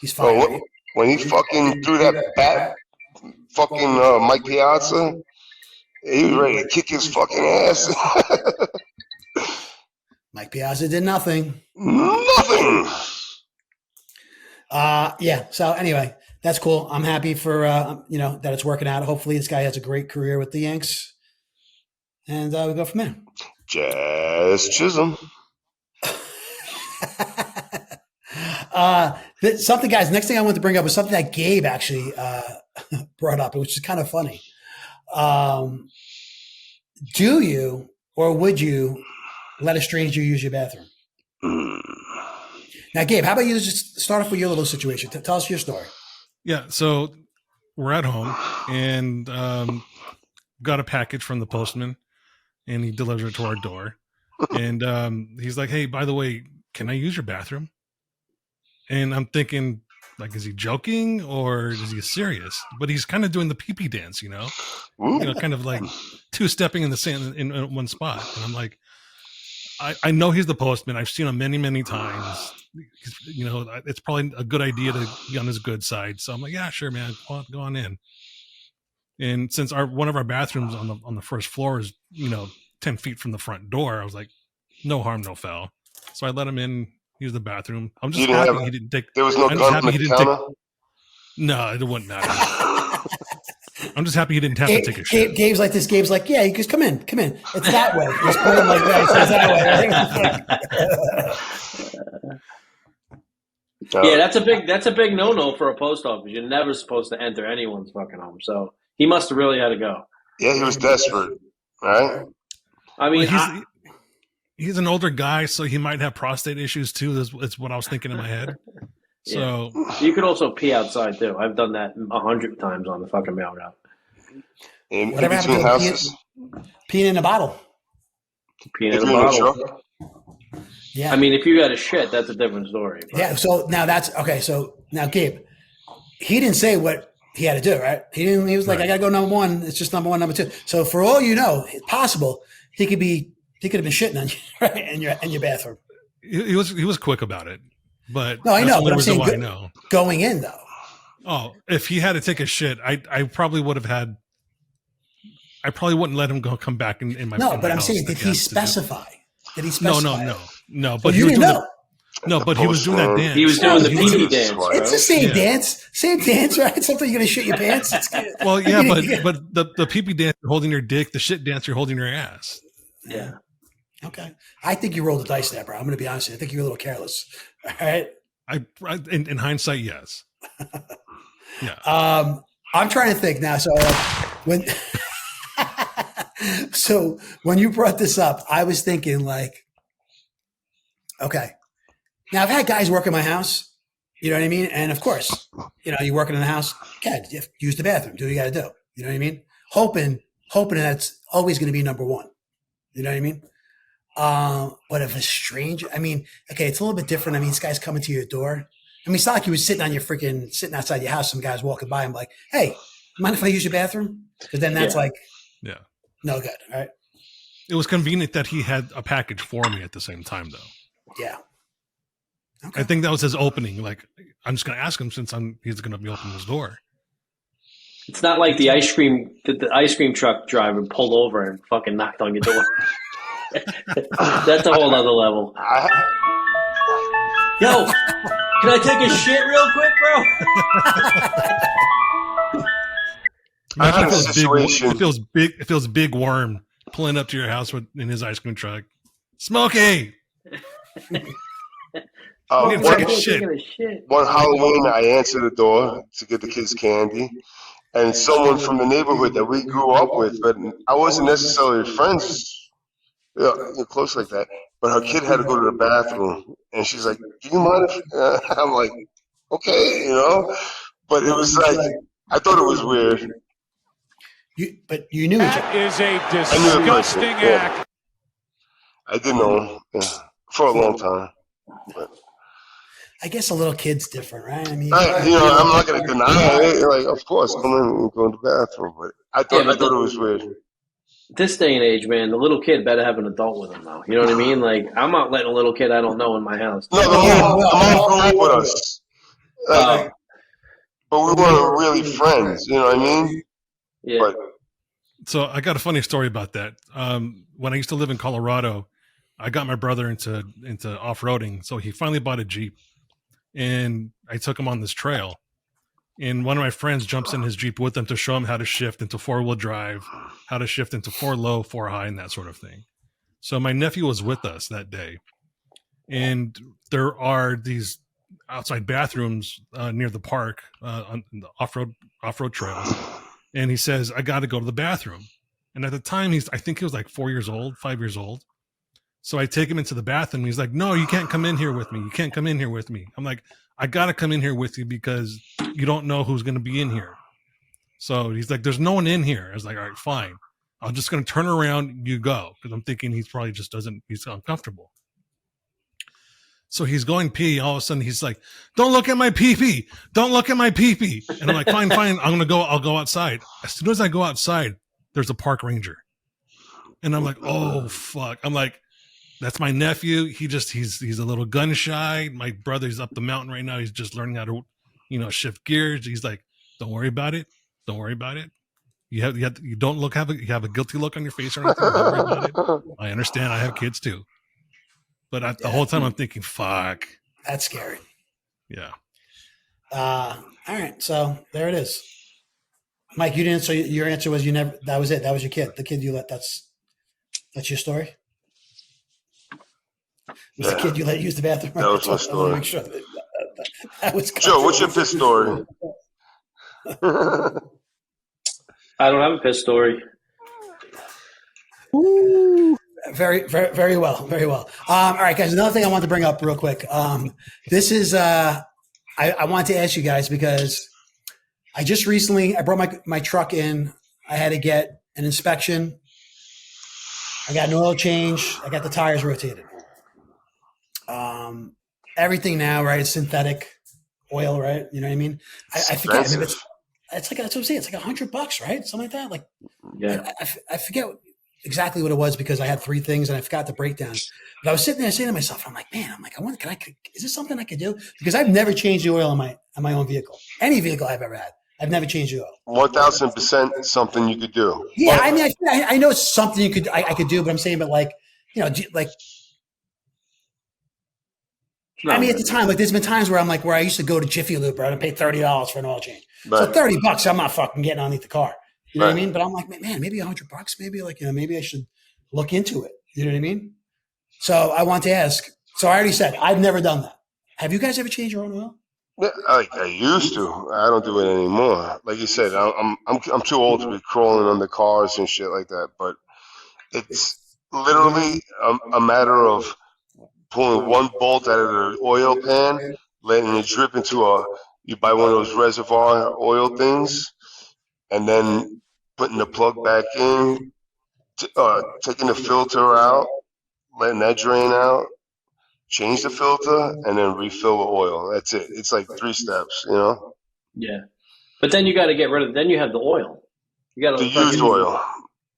He's fine. When he fucking threw that bat, fucking Mike Piazza, he was ready to kick his fucking ass. Mike Piazza did nothing. Nothing. Yeah. So anyway, that's cool. I'm happy for that it's working out. Hopefully, this guy has a great career with the Yanks, and we go from there. Jazz Chisholm. Something, guys. Next thing I wanted to bring up was something that Gabe actually brought up, which is kind of funny. Do you or would you let a stranger use your bathroom? Now, Gabe, how about you just start off with your little situation? Tell us your story. Yeah, so we're at home and got a package from the postman, and he delivered it to our door. And he's like, "Hey, by the way, can I use your bathroom?" And I'm thinking, like, is he joking or is he serious? But he's kind of doing the pee-pee dance, kind of like two-stepping in the sand in one spot. And I'm like, I know he's the postman. I've seen him many, many times. It's probably a good idea to be on his good side. So I'm like, yeah, sure, man. Go on in. And since one of our bathrooms on the first floor is 10 feet from the front door, I was like, no harm, no foul. So I let him in, use the bathroom. I'm just happy he didn't take. There was no gun on the counter. No, it wouldn't matter. I'm just happy he didn't have to take a shit. Gabe's like this. Gabe's like, yeah, you just come in. It's that way. Just put him like that. It's that way. Yeah, that's a big no-no for a post office. You're never supposed to enter anyone's fucking home. So he must have really had to go. Yeah, he was desperate, right? I mean, he's an older guy, so he might have prostate issues too. That's what I was thinking in my head. So you could also pee outside too. I've done that 100 times on the fucking mail route. In Whatever between houses, peeing in a bottle. Peeing in a bottle. Yeah. I mean, if you got a shit, that's a different story. But. Yeah. So now that's okay. So now Gabe, he didn't say what he had to do, right? He didn't. He was like, I gotta go number one. It's just number one, number two. So for all you know, it's possible he could have been shitting on you, right, in your bathroom. He was quick about it, but no, I know. But I'm saying I know. Going in though. Oh, if he had to take a shit, I probably would have had. I probably wouldn't let him come back in my. No, in but my I'm saying, did he specify? Did he specify? No. But he was doing but he was doing that dance. He was doing the pee dance. Bro. It's the same dance, right? Something you're gonna shit your pants. Well, yeah, but the pee dance, you're holding your dick. The shit dance, you're holding your ass. Yeah. Okay. I think you rolled the dice there, bro. I'm gonna be honest with you. I think you're a little careless. All right. In hindsight, yes. Yeah. I'm trying to think now. So when you brought this up, I was thinking like, okay. Now I've had guys work in my house, you know what I mean? And of course, you're working in the house, God, you use the bathroom, do what you got to do. You know what I mean? Hoping that's always going to be number one. You know what I mean? But if a stranger, I mean, okay, it's a little bit different. I mean, this guy's coming to your door. I mean, it's not like he was sitting outside your house. Some guys walking by and like, hey, mind if I use your bathroom? Because then that's no good. All right. It was convenient that he had a package for me at the same time, though. Yeah. Okay. I think that was his opening. Like, I'm just going to ask him since he's going to be opening his door. It's not like the ice cream truck driver pulled over and fucking knocked on your door. That's a whole other level. Yo, can I take a shit real quick, bro? I had a situation. It feels big worm pulling up to your house in his ice cream truck. Smokey. One Halloween, I answered the door to get the kids candy, and someone from the neighborhood that we grew up with, but I wasn't necessarily friends, close like that. But her kid had to go to the bathroom, and she's like, "Do you mind if?" I'm like, "Okay," But it was like I thought it was weird. But you knew that is a disgusting act. I didn't know for a long time. But I guess a little kid's different, right? I mean, I'm not going to deny it. Like, of course, come in and go in the bathroom. But I thought it was weird. This day and age, man, the little kid better have an adult with him now. You know what I mean? Like, I'm not letting a little kid I don't know in my house. No, the mom grew up with us. But we weren't really friends. You know what I mean? Yeah. So I got a funny story about that. When I used to live in Colorado, I got my brother into off-roading. So he finally bought a Jeep. And I took him on this trail. And one of my friends jumps in his Jeep with him to show him how to shift into four-wheel drive, how to shift into 4 low, 4 high, and that sort of thing. So my nephew was with us that day. And there are these outside bathrooms near the park on the off-road trail. And he says, I got to go to the bathroom. And at the time, I think he was like 5 years old. So I take him into the bathroom. He's like, no, you can't come in here with me. You can't come in here with me. I'm like, I got to come in here with you because you don't know who's going to be in here. So he's like, there's no one in here. I was like, all right, fine. I'm just going to turn around. You go. Because I'm thinking he's probably he's uncomfortable. So he's going pee. All of a sudden he's like, don't look at my pee-pee. Don't look at my pee-pee. And I'm like, fine. I'll go outside. As soon as I go outside, there's a park ranger. And I'm like, oh, fuck. I'm like, that's my nephew. He's a little gun shy. My brother's up the mountain right now. He's just learning how to, shift gears. He's like, don't worry about it. Don't worry about it. You don't you have a guilty look on your face or anything. Don't worry about it. I understand. I have kids too, but the whole time I'm thinking, fuck, that's scary. Yeah. All right, so there it is. Mike, you didn't. So your answer was you never. That was it. That was your kid. The kid you let. That's your story. Was the kid you let use the bathroom? That was my story. Make sure that was Joe, what's your piss story? I don't have a piss story. Ooh, very, very, very well. Very well. All right, guys. Another thing I want to bring up real quick. This is I wanted to ask you guys because I just recently I brought my truck in. I had to get an inspection. I got an oil change. I got the tires rotated. Everything now, right? It's synthetic oil, right? You know what I mean? I forget. I mean, it's like, that's what I'm saying. It's like $100, right? Something like that. Like, yeah. I forget exactly what it was because I had three things and I forgot the breakdown. But I was sitting there saying to myself, I'm like, I wonder, is this something I could do? Because I've never changed the oil on my own vehicle. Any vehicle I've ever had, I've never changed the oil. 1,000% something you could do. Yeah, I mean, I know it's something I could do, but I'm saying, but like, you know, like. No, I mean, at the time, like, there's been times where I used to go to Jiffy Lube, right, and pay $30 for an oil change. Right. So $30, I'm not fucking getting underneath the car. You know what I mean? But I'm like, man, maybe $100, maybe like, you know, maybe I should look into it. You know what I mean? So I want to ask. So I already said I've never done that. Have you guys ever changed your own oil? Yeah, I used to. I don't do it anymore. Like you said, I'm too old to be crawling under cars and shit like that. But it's literally a matter of pulling one bolt out of the oil pan, letting it drip into you buy one of those reservoir oil things, and then putting the plug back in, taking the filter out, letting that drain out, change the filter, and then refill with oil. That's it. It's like 3 steps, you know? Yeah. But then you got to get rid of, then you have the oil. You got to used oil.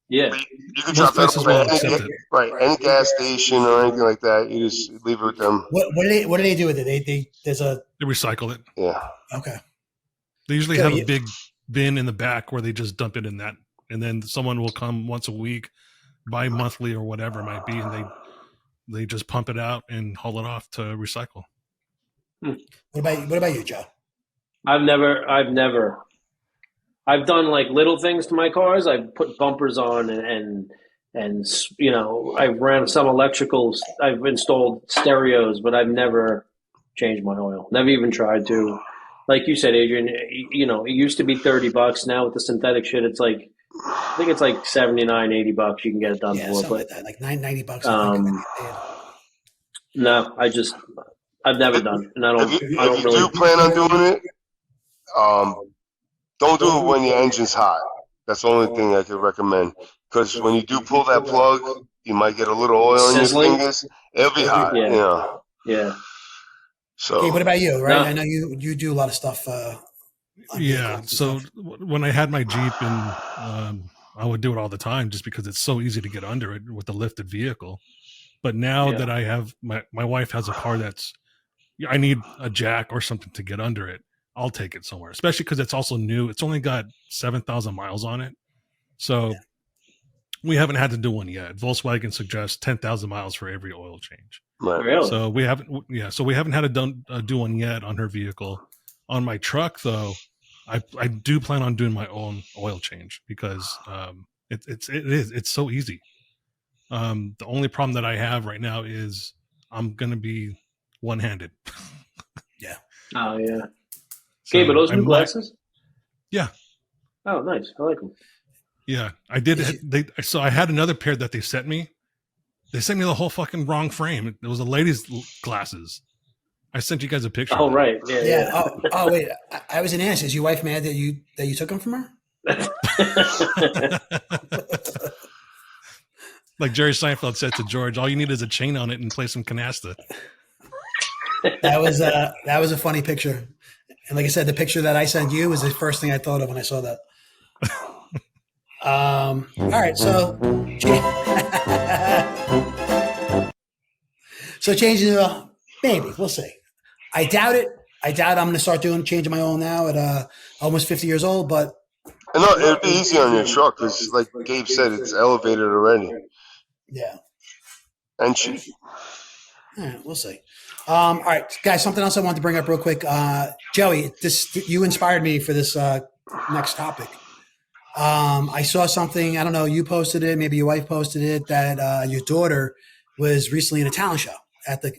Yeah. You can drop that off at any gas station or anything like that. You just leave it with them. What do they do with it? They recycle it. Yeah. Okay. They usually have a big bin in the back where they just dump it in that, and then someone will come once a week, bi-monthly or whatever it might be, and they just pump it out and haul it off to recycle. What about you, Joe? I've done like little things to my cars. I've put bumpers on and you know, I ran some electricals. I've installed stereos, but I've never changed my oil. Never even tried to. Like you said, Adrian, you know, it used to be $30. Now with the synthetic shit, it's like, I think it's like $79, $80 you can get it done for. But like that, like $90. No, I've never done, and I don't. If you do plan on doing it, don't do it when your engine's hot. That's the only thing I could recommend. Because when you do pull that plug, you might get a little oil in your fingers. It'll be hot. Yeah. You know? Yeah. So. Hey, what about you? Right? No. I know you do a lot of stuff. Yeah. So when I had my Jeep, and I would do it all the time, just because it's so easy to get under it with the lifted vehicle. But now that I have my wife has a car I need a jack or something to get under it. I'll take it somewhere, especially because it's also new. It's only got 7,000 miles on it. So we haven't had to do one yet. Volkswagen suggests 10,000 miles for every oil change. Right. Really? So we haven't had to do one yet on her vehicle. On my truck, though, I do plan on doing my own oil change because it's so easy. The only problem that I have right now is I'm going to be one-handed. Yeah. Oh, yeah. Okay, but those new glasses? Yeah. Oh, nice. I like them. Yeah, I did. So I had another pair that they sent me. They sent me the whole fucking wrong frame. It was a lady's glasses. I sent you guys a picture. Oh, right. Yeah. Oh, wait. I was an ass. Is your wife mad that you took them from her? Like Jerry Seinfeld said to George, all you need is a chain on it and play some canasta. That was a funny picture. And like I said, the picture that I sent you was the first thing I thought of when I saw that. All right, so changing maybe we'll see. I doubt it. I doubt I'm going to start changing my own now at almost 50 years old. But And no, it'd be easy on your truck because, like Gabe said, it's elevated already. Yeah. And cheap. All right, we'll see. All right, guys, something else I wanted to bring up real quick. Joey, you inspired me for this next topic. I saw something, I don't know, you posted it, maybe your wife posted it, that your daughter was recently in a talent show at the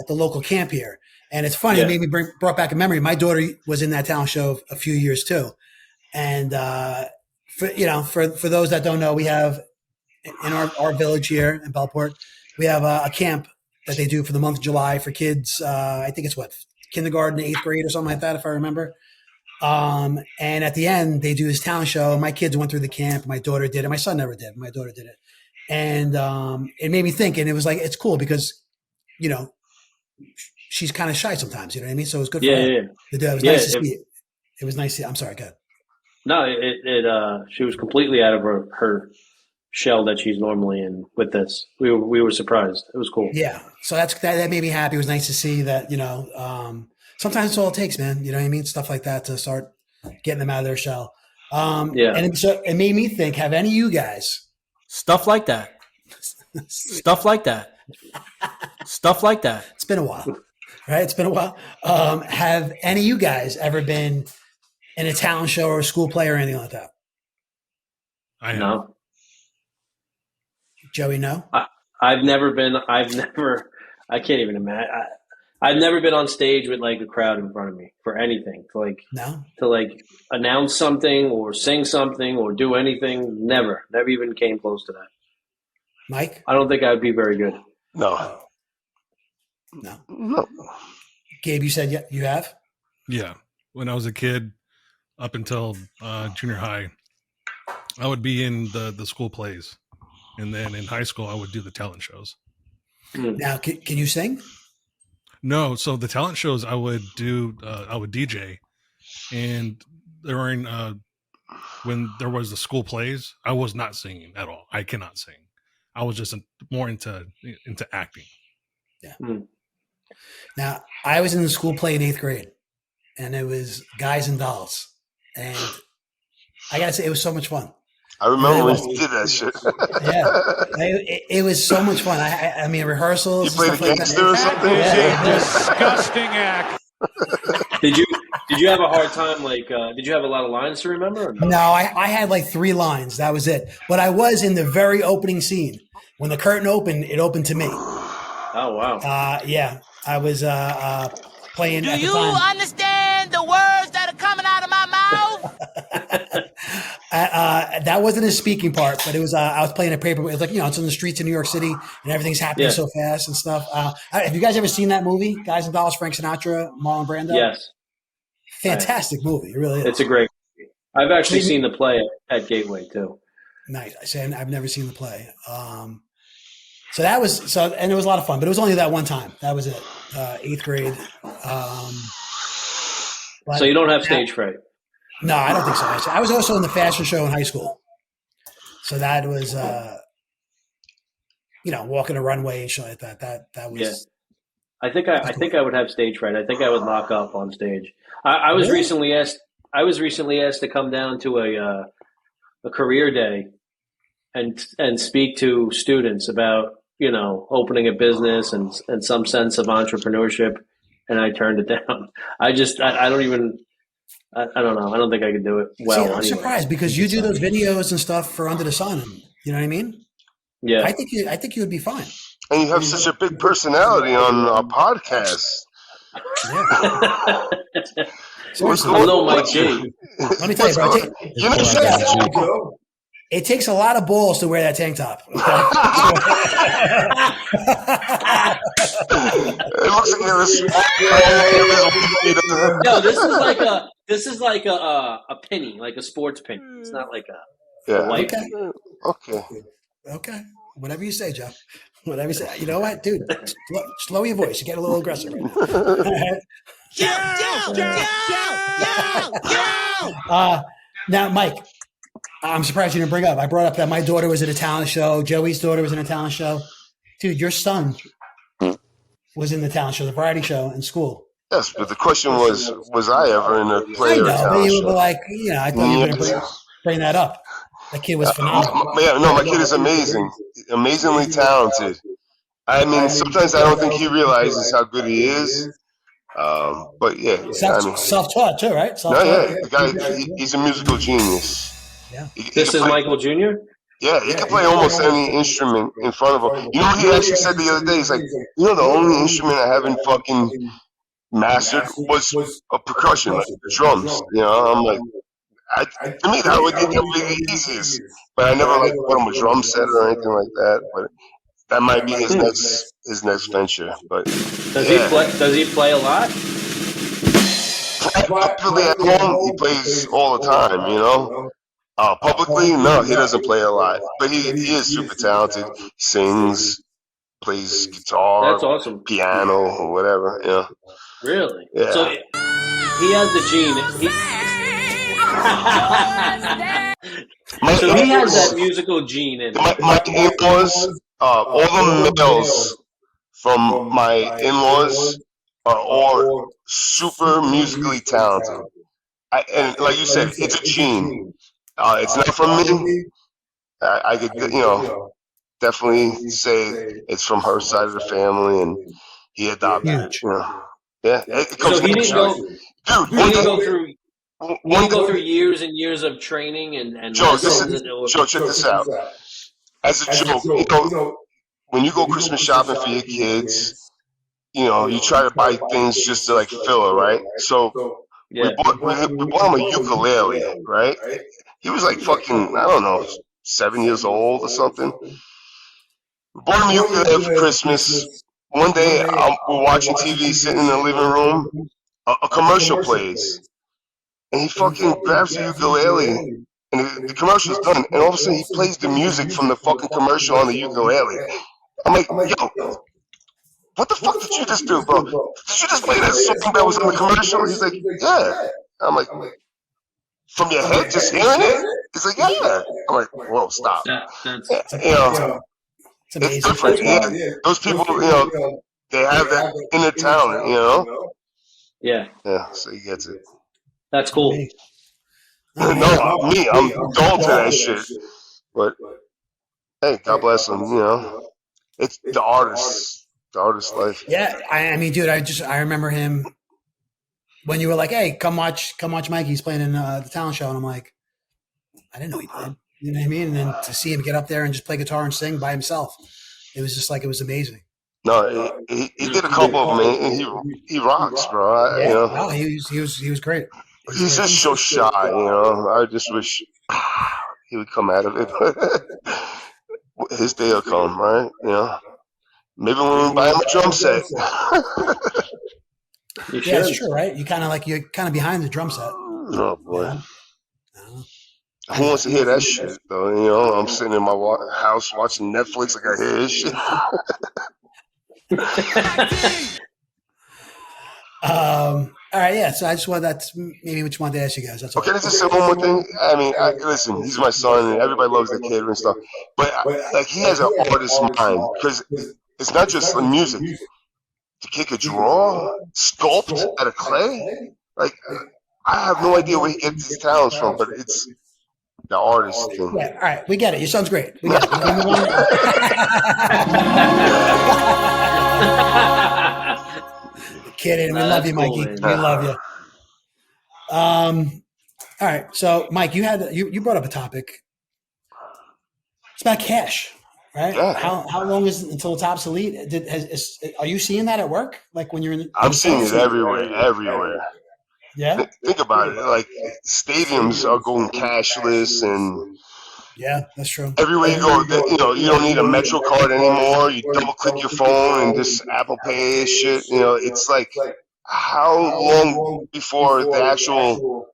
local camp here. And it's funny, it made me brought back a memory. My daughter was in that talent show a few years too. And for those that don't know, we have in our village here in Bellport, we have a camp that they do for the month of July for kids. I think it's kindergarten, 8th grade or something like that, if I remember. And at the end, they do this talent show. My kids went through the camp. My daughter did it. My son never did. My daughter did it. And it made me think, and it was like, it's cool because, she's kind of shy sometimes, you know what I mean? So it was good for her. Yeah. It was nice to see it. It was nice to see. I'm sorry, go ahead. No, she was completely out of her shell that she's normally in with this. We were surprised. It was cool. Yeah. So that made me happy. It was nice to see that, sometimes it's all it takes, man. You know what I mean? Stuff like that to start getting them out of their shell. And it made me think, have any of you guys stuff like that? Stuff like that. Stuff like that. It's been a while, right? It's been a while. Have any of you guys ever been in a talent show or a school play or anything like that? I have. No. Joey, no? I can't even imagine. I've never been on stage with like a crowd in front of me for anything. To announce something or sing something or do anything. Never even came close to that. Mike? I don't think I would be very good. No. Gabe, you said you have? Yeah. When I was a kid, up until junior high, I would be in the school plays. And then in high school, I would do the talent shows. Now, can you sing? No. So the talent shows I would do, I would DJ. And during, when there was the school plays, I was not singing at all. I cannot sing. I was just more into acting. Yeah. Now, I was in the school play in 8th grade, and it was Guys and Dolls. And I got to say, it was so much fun. I remember when you did that shit. It was so much fun. I mean, rehearsals. You played a gangster or something? Disgusting act. Did you have a hard time? Did you have a lot of lines to remember? Or no? No, I had like 3 lines. That was it. But I was in the very opening scene. When the curtain opened, it opened to me. Oh, wow. Yeah. I was playing Do at the you time. understand the words that are coming out of my mouth? That wasn't his speaking part, but it was. I was playing a paper. It was like, it's in the streets of New York City, and everything's happening so fast and stuff. Have you guys ever seen that movie, Guys and Dolls? Frank Sinatra, Marlon Brando. Yes. Fantastic movie. It really is. It's a great movie. I've actually seen the play at Gateway too. Nice. I said I've never seen the play. So that was and it was a lot of fun, but it was only that one time. That was it. 8th grade. So you don't have stage fright? No, I don't think so. I was also in the fashion show in high school. So that was, walking a runway and shit like that. That was. Yeah. I think I would have stage fright. I think I would lock up on stage. I was recently asked. I was recently asked to come down to a career day and speak to students about opening a business and some sense of entrepreneurship, and I turned it down. I don't even. I don't know. I don't think I could do it well. See, I'm surprised because you do those videos and stuff for Under the Sun. You know what I mean? Yeah. I think you would be fine. And you have such a big personality on a podcast. Yeah. Hello, Mike G. Let me tell you, bro. It takes a lot of balls to wear that tank top. It looks like No, this is like a penny, like a sports penny. It's not like a white. Okay. Whatever you say, Joe. Whatever you say. You know what, dude? Slow your voice. You get a little aggressive right now. Now, Mike, I'm surprised you didn't bring up. I brought up that my daughter was at a talent show. Joey's daughter was in a talent show. Dude, your son was in the talent show, the variety show in school. Yes, but the question was I ever in a play or a talent show? But you were like, I thought you were going to bring up. bring that up. That kid was phenomenal. My kid is amazing, amazingly talented. I mean, sometimes I don't think he realizes how good he is. But yeah, Self-taught too, right? The guy, he's a musical genius. Yeah. This is Michael Jr.? Yeah, he can play almost any instrument in front of him. You know what he actually said the other day? He's like, the only instrument I haven't fucking mastered was a percussion, like drums. I'm like, to me that would be the easiest. But I never bought him a drum set or anything like that. But that might be his next venture. But does he play a lot? Privately at home, he plays all the time. Publicly, no, he doesn't play a lot. But he is super talented. Sings, plays guitar, that's awesome. Piano, or whatever. Really? Yeah. So he has the gene. So he has that musical gene in him. My in-laws, all the males from my in-laws are all super musically talented. And like you said, it's a gene. It's not from me. I could, definitely say it's from her side of the family, and he adopted it. Yeah, it comes so he didn't go. Dude, he didn't go through. He didn't go through years and years of training and Joe, check this out. As a joke, when you go Christmas shopping for your kids, you try to buy things just to fill it, right? So we bought him a ukulele, right? He was like fucking, I don't know, 7 years old or something. We bought him a ukulele for Christmas. One day, we're watching TV, sitting in the living room. A commercial plays. And he fucking grabs the ukulele, and the commercial's done. And all of a sudden, he plays the music from the fucking commercial on the ukulele. I'm like, yo, what the fuck did you just do, bro? Did you just play that song that was on the commercial? He's like, yeah. I'm like, from your head, just hearing it? He's like, yeah. I'm like, whoa, stop. It's different. Yeah. Those people, they have that inner talent, Yeah. Yeah, so he gets it. That's cool. No, me, I'm dull to that shit. But, hey, God bless him, It's the artist life. Yeah, I mean, dude, I remember him when you were like, "Hey, come watch Mike. He's playing in the talent show," and I'm like, I didn't know he played. You know what I mean? And then to see him get up there and just play guitar and sing by himself, it was just it was amazing. No, he did a couple of them, and he rocks, bro. No, he was great. He's just so shy, I just wish he would come out of it. His day will come, right? Maybe when we buy him a drum set. Yeah, it's true, right? You're kind of behind the drum set. Oh boy. Who wants to hear that shit though? I'm sitting in my house watching Netflix, like I hear his shit. All right, yeah. So I just that's maybe what you wanted to ask you guys. That's all. Okay, let's just say one more thing. I mean, listen, he's my son, and everybody loves the kid and stuff. But he has an artist's mind, because it's not just the music. The kid could draw, sculpt out of clay. I have no idea where he gets his talents from, but it's the artist thing. Yeah, all right, we get it. Your son's great. We get it. Kidding. We love you, Mikey. Man. We love you. All right. So, Mike, you brought up a topic. It's about cash, right? Yeah. How long is it until it's obsolete? Are you seeing that at work? Like when you're in? I'm seeing it everywhere. Yeah. Think about it. Stadiums are going cashless, and yeah, that's true. Everywhere you go, you don't need a Metro card anymore. You double click your phone and just Apple Pay shit. It's like, how long before the actual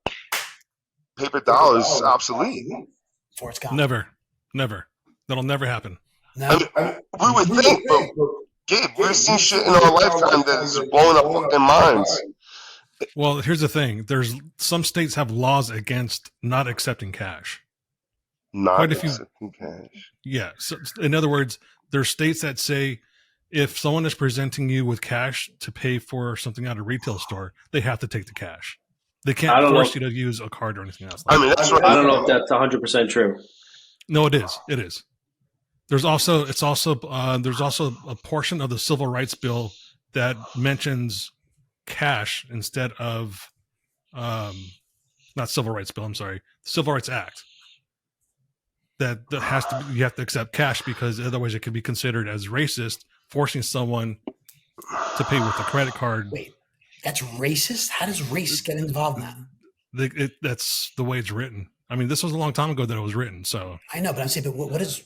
paper dollar is obsolete? Before it's gone. Never. That'll never happen. No. We would think, but Gabe, we've seen shit in our lifetime that is blowing up fucking minds. Well, here's the thing. There's some states have laws against not accepting cash. Not accepting cash. Yeah. So, in other words, there's states that say if someone is presenting you with cash to pay for something at a retail store, they have to take the cash. They can't force you to use a card or anything else. I mean, that's right. I don't know if that's 100% true. No, it is. It is. There's also a portion of the Civil Rights Bill that mentions cash instead of not Civil Rights Bill. I'm sorry, Civil Rights Act. That has to you have to accept cash because otherwise it could be considered as racist, forcing someone to pay with a credit card. Wait, that's racist? How does race get involved in that? That's the way it's written. I mean, this was a long time ago that it was written. So I know, but I'm saying, but what is?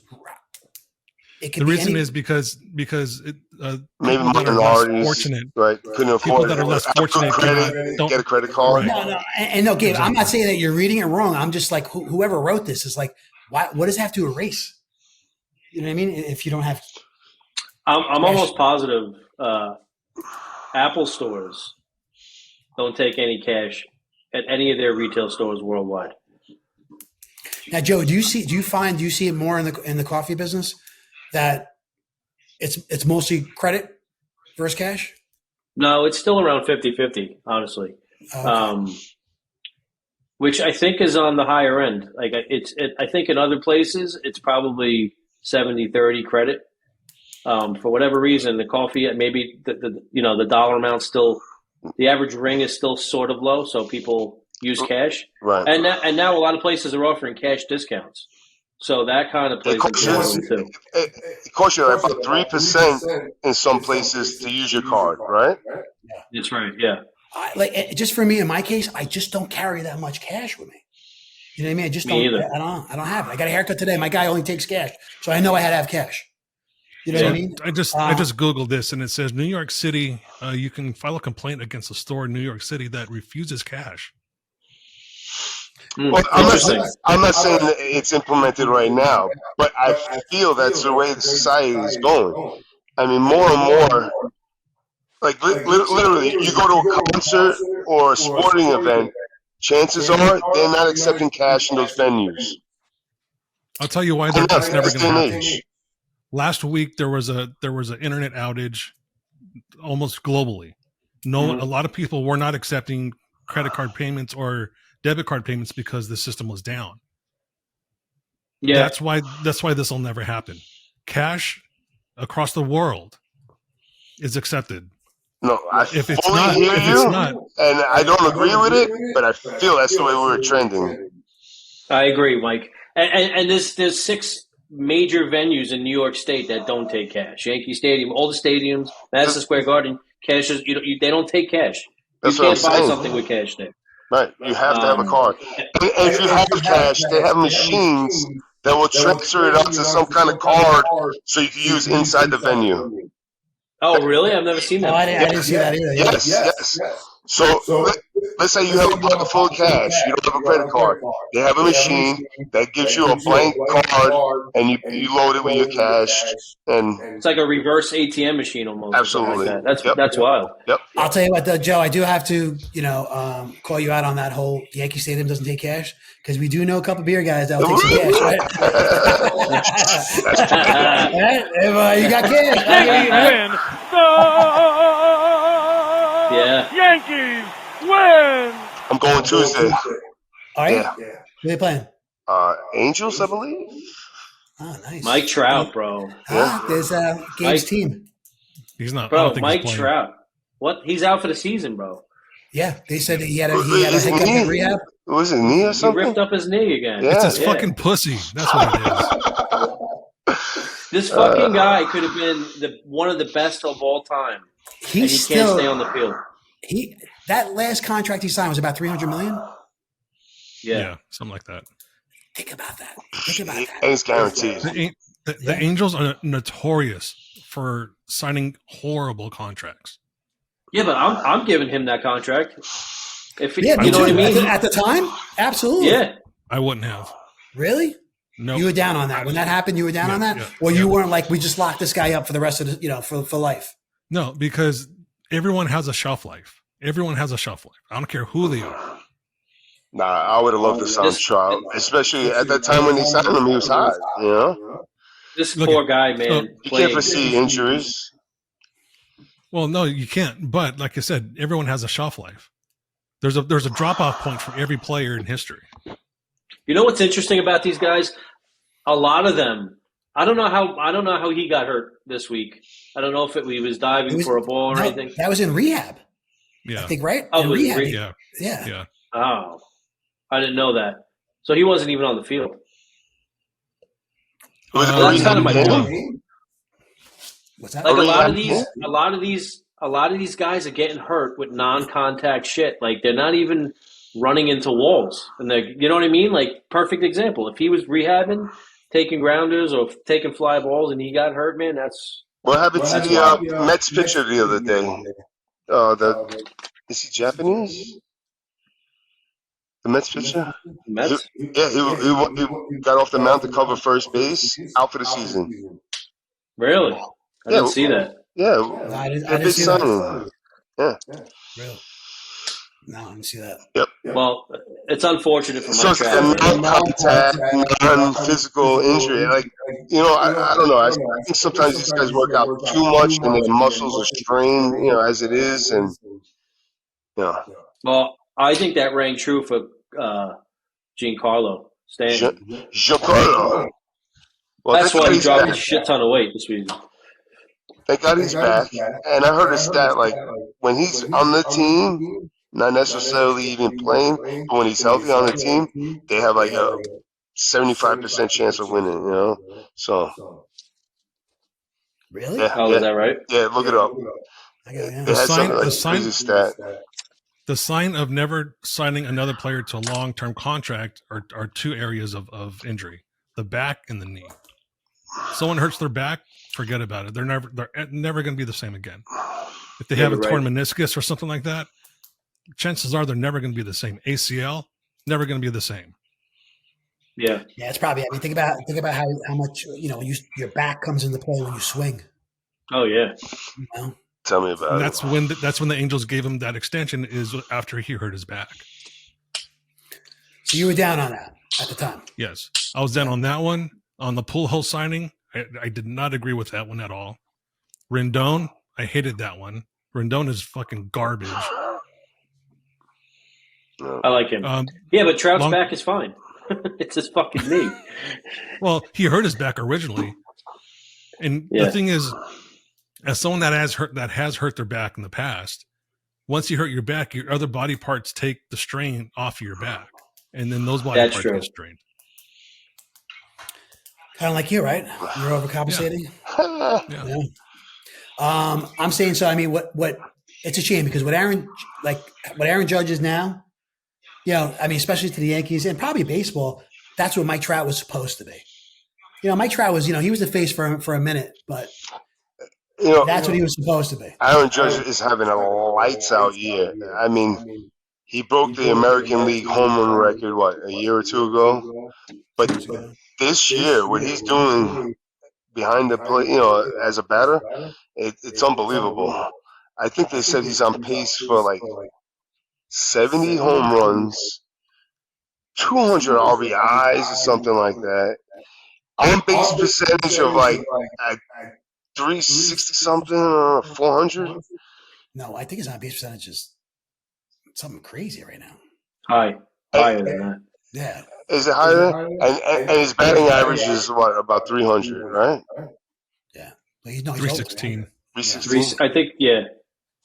It could the be reason any, is because maybe people that are less fortunate, right? Couldn't afford people that are less fortunate don't get a credit card. No, and no, Gabe, I'm not saying that you're reading it wrong. I'm just like whoever wrote this is like, why? What does it have to erase? You know what I mean? If you don't have, I'm almost positive Apple stores don't take any cash at any of their retail stores worldwide. now, Joe, do you see it more in the coffee business that it's mostly credit versus cash? No, it's still around 50-50, honestly. Okay. Which I think is on the higher end. Like I think in other places it's probably 70-30 credit. For whatever reason, the coffee maybe the dollar amount still, the average ring is still sort of low, so people use cash. Right. And now a lot of places are offering cash discounts, so that kind of plays into it too. It costs you about 3% in some places to use your card, right? That's right. Yeah. Just for me, in my case, I just don't carry that much cash with me. You know what I mean? I just Me don't. either. I don't have it. I got a haircut today. My guy only takes cash, so I know I had to have cash. You know what I mean? I just Googled this and it says New York City, you can file a complaint against a store in New York City that refuses cash. Well, I'm not saying that it's implemented right now, but I feel that's the way the society is going. I mean, more and more, like literally, you go to a concert or a sporting event, chances are they're not accepting cash in those venues. I'll tell you why that's never going to happen. Last week there was an internet outage almost globally. A lot of people were not accepting credit card payments or debit card payments because the system was down. Yeah. That's why this will never happen. Cash across the world is accepted. No, I if it's fully not, hear if you, it's not, and I don't agree with it, but I feel that's the way we're trending. I agree, Mike. And there's 6 major venues in New York State that don't take cash. Yankee Stadium, all the stadiums, Madison Square Garden, cash is they don't take cash. You can't buy something with cash there. Right, you have to have a card. And if you have cash, they have machines that will transfer it up to some kind of card so you can use inside the venue. Oh, really? I've never seen that. I didn't see that either. Yes. So let's say you have a pocket full of cash. You don't have a credit card. They have a machine that gives you a blank card, and you load it with your cash. And it's like a reverse ATM machine almost. Absolutely. Like that. That's wild. Yep. I'll tell you what, though, Joe, I do have to, call you out on that whole Yankee Stadium doesn't take cash because we do know a couple beer guys that will take some cash, right? Right? If, you got cash. Yankees win. Yeah. Yankees win. I'm going Tuesday. All right. Yeah. Who are they playing? Angels, I believe. Oh, nice. Mike Trout, bro. There's Gabe's team. He's not. Bro, Mike Trout. What? He's out for the season, bro. Yeah, they said that he had a hiccup in rehab. Was it knee or something? He ripped up his knee again. It's his fucking pussy. That's what it is. This fucking guy could have been one of the best of all time. He can't stay on the field. That last contract he signed was about $300 million. Yeah, something like that. Think about that. And it's guaranteed. The Angels are notorious for signing horrible contracts. Yeah, but I'm giving him that contract. You know what I mean? At the time? Absolutely. Yeah. I wouldn't have. Really? No. You were down on that. When that happened, you were down on that? Or you weren't like, we just locked this guy up for the rest of the, for life? No, because everyone has a shelf life. Everyone has a shelf life. I don't care who they are. Nah, I would have loved to sign Trout, especially at that time when they signed him. He was hot, This poor guy, man. You can't foresee injuries. Well, no, you can't. But like I said, everyone has a shelf life. There's a drop off point for every player in history. You know what's interesting about these guys? A lot of them. I don't know how he got hurt this week. I don't know if he was diving for a ball or anything. That was in rehab. Yeah, I think right. Oh, in it was rehab. yeah. Oh, I didn't know that. So he wasn't even on the field. That's kind of my point. What's that? Like a lot of these guys are getting hurt with non-contact shit. Like they're not even running into walls, and you know what I mean? Like perfect example. If he was rehabbing, taking grounders or taking fly balls, and he got hurt, man, that's what happened to the Mets pitcher the other day. Is he Japanese? The Mets pitcher? Mets? He got off the mound to cover first base, out for the season. Really? I didn't see that. Yeah, I didn't see that. Yeah. Really? No, I didn't see that. Yep. Well, it's unfortunate for So my it's like a non-contact, non-physical injury. Like, I don't know. I think sometimes these guys work out too much and their muscles are strained, as it is. And, Well, I think that rang true for Giancarlo Stanton. Giancarlo. Well, that's why he dropped a shit ton of weight this week. Thank God he's back. And I heard a stat, like, when he's on the team, not necessarily even playing, but when he's healthy on the team, they have like a 75% chance of winning, So. Really? Yeah, is that right? Yeah, look it up. The stat. The sign of never signing another player to a long-term contract are two areas of injury: the back and the knee. Someone hurts their back, forget about it. They're never going to be the same again. If they have a torn meniscus or something like that, chances are they're never going to be the same. ACL, never going to be the same. Yeah. Yeah, it's probably. I mean, think about how much your back comes into play when you swing. Oh yeah. Tell me about it. That's when the Angels gave him that extension, is after he hurt his back. So you were down on that at the time. Yes, I was down on that one. On the Pujols signing, I did not agree with that one at all. Rendon, I hated that one. Rendon is fucking garbage. I like him. But Trout's back is fine. It's his fucking knee. Well, he hurt his back originally, and the thing is, as someone that has hurt their back in the past, once you hurt your back, your other body parts take the strain off of your back, and then those body parts get strained. Kind of like you, right? You're overcompensating. Yeah. I'm saying so. I mean, what? It's a shame because what Aaron Judge is now, I mean, especially to the Yankees and probably baseball, that's what Mike Trout was supposed to be. Mike Trout was, he was the face for a minute, but that's what he was supposed to be. Aaron Judge is having a lights out year. I mean, he broke the American League home run record, a year or two ago? But this year, what he's doing behind the plate, as a batter, it's unbelievable. I think they said he's on pace for like 70 home runs, 200 RBIs or something like that. On base percentage of like 360 something, 400. No, I think his on base percentage is something crazy right now. Higher than that. Yeah. Is it higher? And his batting average is about 300, right? Yeah. He's 316. 316. I think,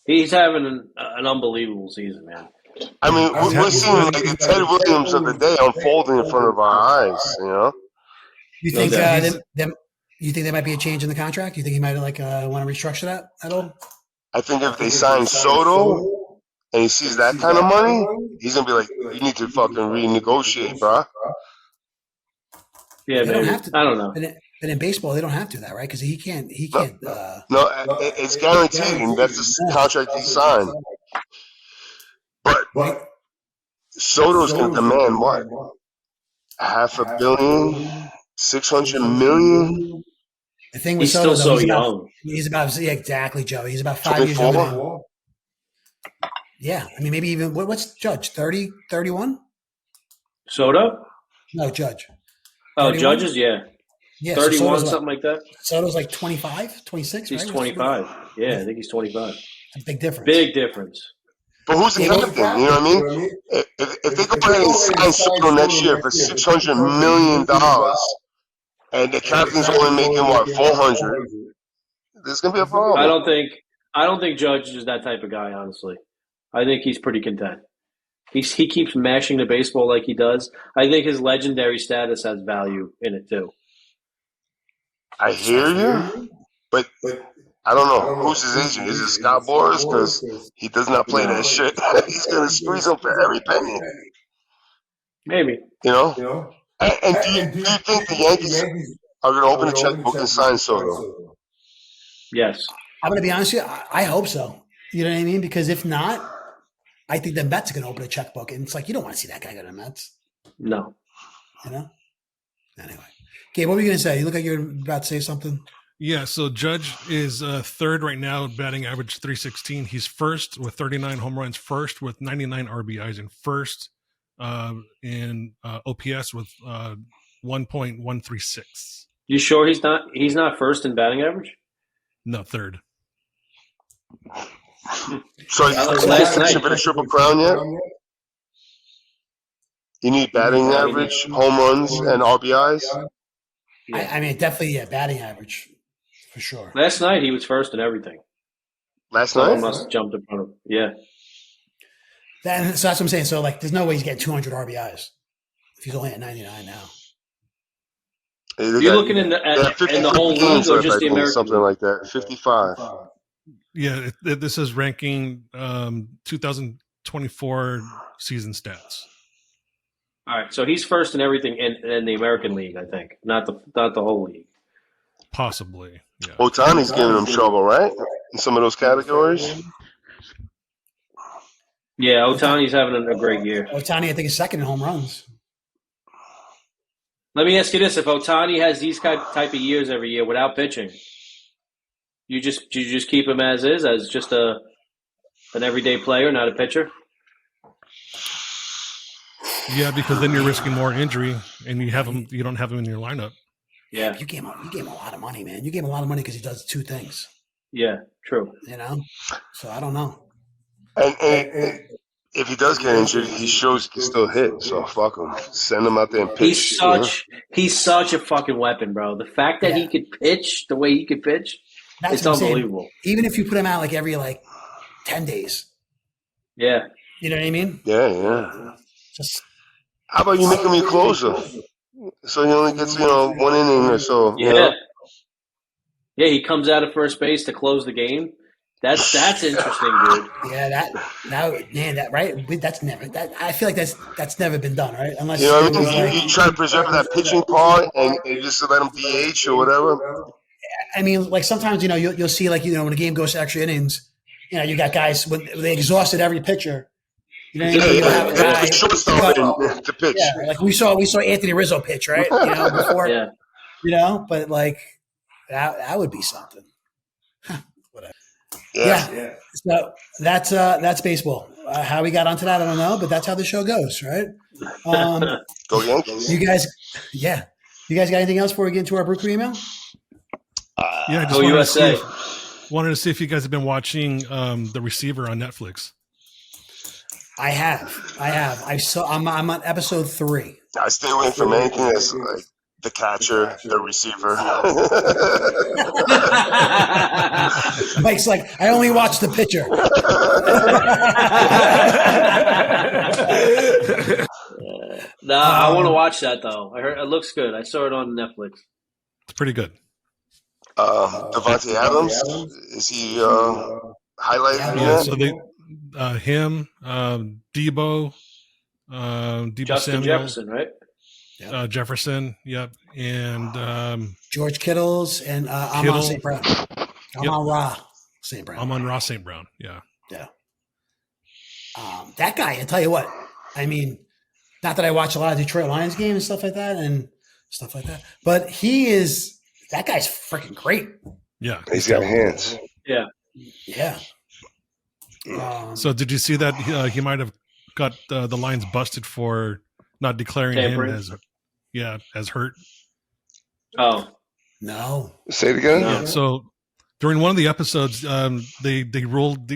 he's having an unbelievable season, man. I mean, we're seeing like the Ted Williams of the day unfolding in front of our eyes, You think you think there might be a change in the contract? You think he might want to restructure that at all? I think if they sign Soto and he sees that kind of money, he's gonna be like, "You need to fucking renegotiate, bro." Yeah, maybe. I don't know. But in baseball, they don't have to do that, right? Because he can't. No, it's guaranteed, and that's the contract he signed. But Soto's gonna demand what? $500 million, $600 million. The thing with he's Soto, still so young. He's about exactly, Joe. He's about 5 years younger. Yeah, I mean, maybe even what's Judge? 30, 31? Soto? No, Judge. Oh, 31? Judges, yeah. 31, so something like that. Soto's like 25, 26, He's right? 25. Yeah, I think he's 25. A big difference. Big difference. But who's the captain? You know what I mean? If they go ahead and sign Soto next year for $600 million, and the captain's only making what 400, there's gonna be a problem. I don't think Judge is that type of guy. Honestly, I think he's pretty content. He keeps mashing the baseball like he does. I think his legendary status has value in it too. I hear you, but I don't know. Who's his agent? Is it Scott Boras? Because he does not play that shit. He's going to squeeze him for every penny. Maybe. You know? And do you think the Yankees are going to open a checkbook and sign Soto? Yes. I'm going to be honest with you. I hope so. You know what I mean? Because if not, I think the Mets are going to open a checkbook. And it's like, you don't want to see that guy go to the Mets. No. You know? Anyway. Gabe, what were you going to say? You look like you're about to say something. Yeah, so Judge is third right now, batting average 316. He's first with 39 home runs, first with 99 RBIs, and first in OPS with 1.136. You sure he's not first in batting average? No, third. So last night for the Triple Crown yet? You need batting average, home runs, and RBIs? I mean, definitely, batting average. For sure. Last night he was first in everything. Last Someone night? must have jumped in front of him. Yeah. So that's what I'm saying. So, like, there's no way he's getting 200 RBIs if he's only at 99 now. You're looking in the whole league or just the American? Something like that. 55. Yeah, this is ranking 2024 season stats. All right, so he's first in everything in the American League, I think, not the whole league. Possibly. Yeah. Ohtani's giving him trouble, right? In some of those categories. Yeah, Ohtani's having a great year. Ohtani, I think, is second in home runs. Let me ask you this: if Ohtani has these type of years every year without pitching, you just keep him as is, as just an everyday player, not a pitcher? Yeah, because then you're risking more injury, and you don't have him in your lineup. Yeah, you gave him a lot of money, man. You gave him a lot of money because he does two things. Yeah, true. You know, so I don't know. And if he does get injured, he shows he can still hit. So fuck him. Send him out there and pitch. He's such a fucking weapon, bro. The fact that he could pitch the way he could pitch, it's unbelievable. Even if you put him out like every 10 days. Yeah. You know what I mean? Yeah. How about you make him your closer? So he only gets, 1 inning or so. Yeah. Yeah, he comes out of first base to close the game. That's interesting, dude. Yeah, right? I feel like that's never been done, right? Unless you try to preserve that pitching part and just let him DH or whatever. I mean, sometimes you'll see when a game goes to extra innings, you got guys when they exhausted every pitcher. You know what I mean? You'll have a guy to pitch. Yeah, like we saw Anthony Rizzo pitch, right? Before. Yeah. But that would be something. Whatever. Yeah. So that's baseball. How we got onto that, I don't know, but that's how the show goes, right? Go Yankees. You guys got anything else before we get into our Brew Crew email? I just wanted to see if you guys have been watching The Receiver on Netflix. I have. I'm on episode 3. I stay away from anything that's like the catcher, the receiver. Mike's like, I only watch the pitcher. I want to watch that though. I heard it looks good. I saw it on Netflix. It's pretty good. Devontae Adams, is he highlighted? Yeah, so they him, Debo, Justin Samuel, Jefferson, right? Jefferson, yep, and George Kittles and Amon St. Brown. Amon-Ra St. Brown. Amon-Ra St. Brown, yeah. That guy, I tell you what, I mean, not that I watch a lot of Detroit Lions games and stuff like that, but that guy's freaking great. Yeah, he's got hands. Yeah. So did you see that he might have got the Lions busted for not declaring tampering. him as hurt? Oh no! Say it again. Yeah. So during one of the episodes, they ruled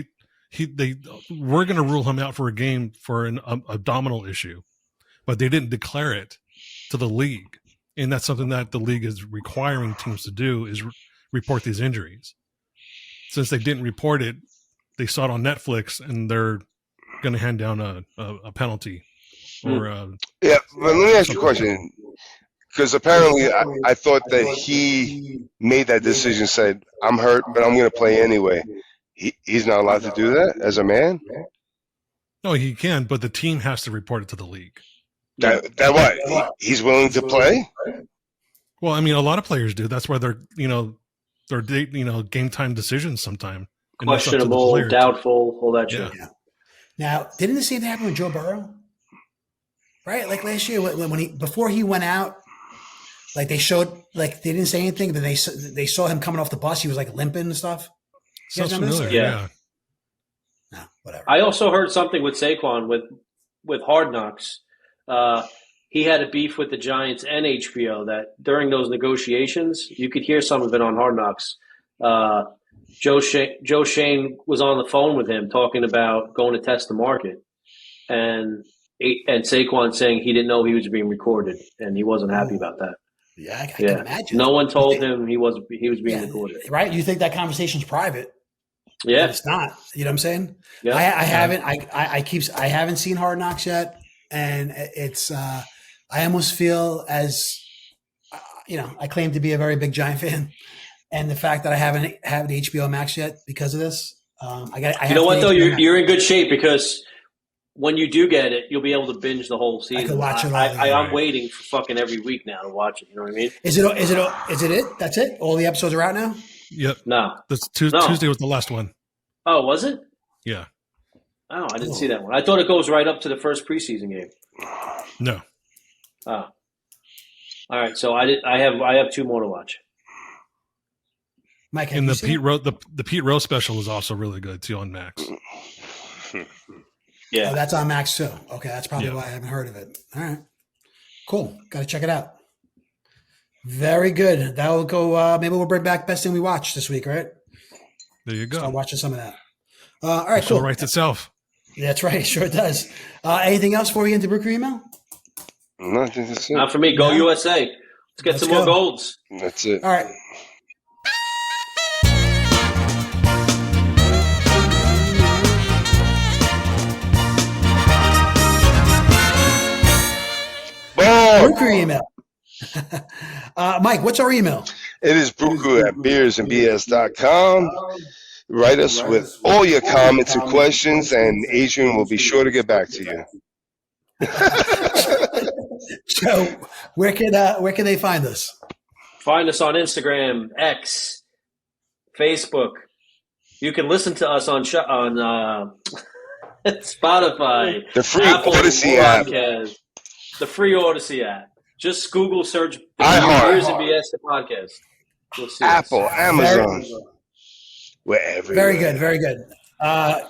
they were going to rule him out for a game for an abdominal issue, but they didn't declare it to the league, and that's something that the league is requiring teams to do is report these injuries. Since they didn't report it, they saw it on Netflix, and they're going to hand down a penalty. Or yeah, but let me ask you a question. Because apparently I thought that he made that decision, said, I'm hurt, but I'm going to play anyway. He's not allowed to do that as a man? No, he can, but the team has to report it to the league. That what? He's willing to play? Well, I mean, a lot of players do. That's why they're game time decisions sometime. Questionable, doubtful, all that shit. Yeah. Now, didn't the same thing happen with Joe Burrow? Right? Like last year when before he went out, like they showed, like they didn't say anything, but they saw him coming off the bus. He was like limping and stuff. Sounds familiar. Yeah. No, whatever. I also heard something with Saquon with Hard Knocks. He had a beef with the Giants and HBO that during those negotiations, you could hear some of it on Hard Knocks. Joe Shane was on the phone with him talking about going to test the market, and Saquon saying he didn't know he was being recorded, and he wasn't happy about that. Yeah, I can imagine. No one told him he was being recorded. Right? You think that conversation's private? Yeah, but it's not. You know what I'm saying? Yeah. I haven't. I haven't seen Hard Knocks yet, and it's. I almost feel as, I claim to be a very big Giant fan, and the fact that I haven't had HBO Max yet because of this. You know what though? You're in good shape because when you do get it, you'll be able to binge the whole season. I can watch it all. I'm waiting for fucking every week now to watch it. You know what I mean? Is it? That's it? All the episodes are out now? Yep. No. Tuesday was the last one. Oh, was it? Yeah. Oh, I didn't see that one. I thought it goes right up to the first preseason game. No. Oh. All right. So I have two more to watch. Mike, and the Pete Rose special is also really good too on Max. Yeah, that's on Max too. Okay, that's probably why I haven't heard of it. All right, cool. Got to check it out. Very good. That will go. Maybe we'll bring back best thing we watched this week, right? There you go. Start watching some of that. All right, cool. It writes itself. That's right. Sure it does. Anything else before we get into Brew Crew email? No, I think that's it. Not for me. Go USA. Let's get some more golds. That's it. All right. Brew Crew email. Mike, what's our email? It is brewcrew@beersandbs.com. Write us with all your comments and questions, and Adrian will be sure to get back to you. So, where can they find us? Find us on Instagram, X, Facebook. You can listen to us on Spotify, the free Apple Odyssey podcast, the free Odyssey app. Just Google search Beers and BS the podcast. You'll see Apple, us. Amazon, wherever. Very good, very good.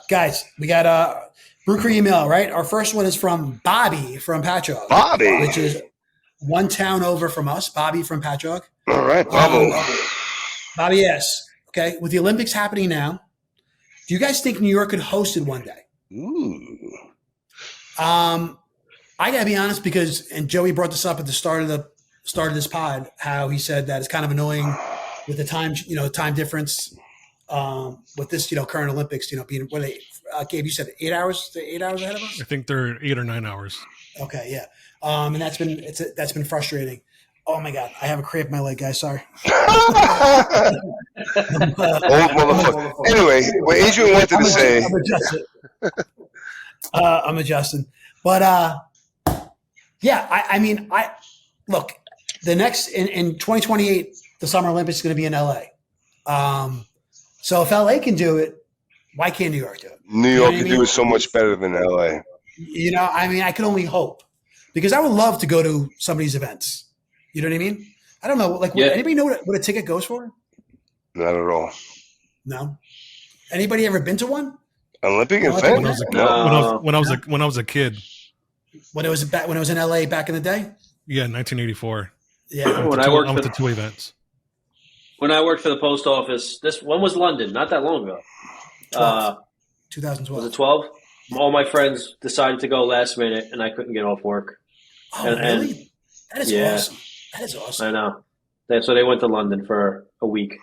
Guys, we got Brew Crew email, right? Our first one is from Bobby from Patchogue. Bobby. Which is one town over from us. Bobby from Patchogue. All right, Bobby. Bobby asks, okay, with the Olympics happening now, do you guys think New York could host it one day? Ooh. I gotta be honest and Joey brought this up at the start of this pod, how he said that it's kind of annoying with the time difference with this, current Olympics, being what Gabe, you said 8 hours? 8 hours ahead of us? I think they're 8 or 9 hours. Okay, yeah. And that's been frustrating. Oh my God, I have a cramp in my leg, guys. Sorry. Old motherfucker. Anyway, what Adrian wanted to say. I'm adjusting. But yeah, I mean, look, the next in 2028, the Summer Olympics is going to be in LA. So if LA can do it, why can't New York do it? New York can do it so much better than LA. I mean, I can only hope, because I would love to go to some of these events. You know what I mean? I don't know. Like, anybody know what a ticket goes for? Not at all. No. Anybody ever been to one? Olympic event? When I was a kid. When it was in LA back in the day? Yeah, 1984. Yeah. I went to 2 events. When I worked for the post office, this one was London, not that long ago. 2012. Was it 12? All my friends decided to go last minute, and I couldn't get off work. Oh, and, really? That is yeah, awesome. That is awesome. I know. So they went to London for a week.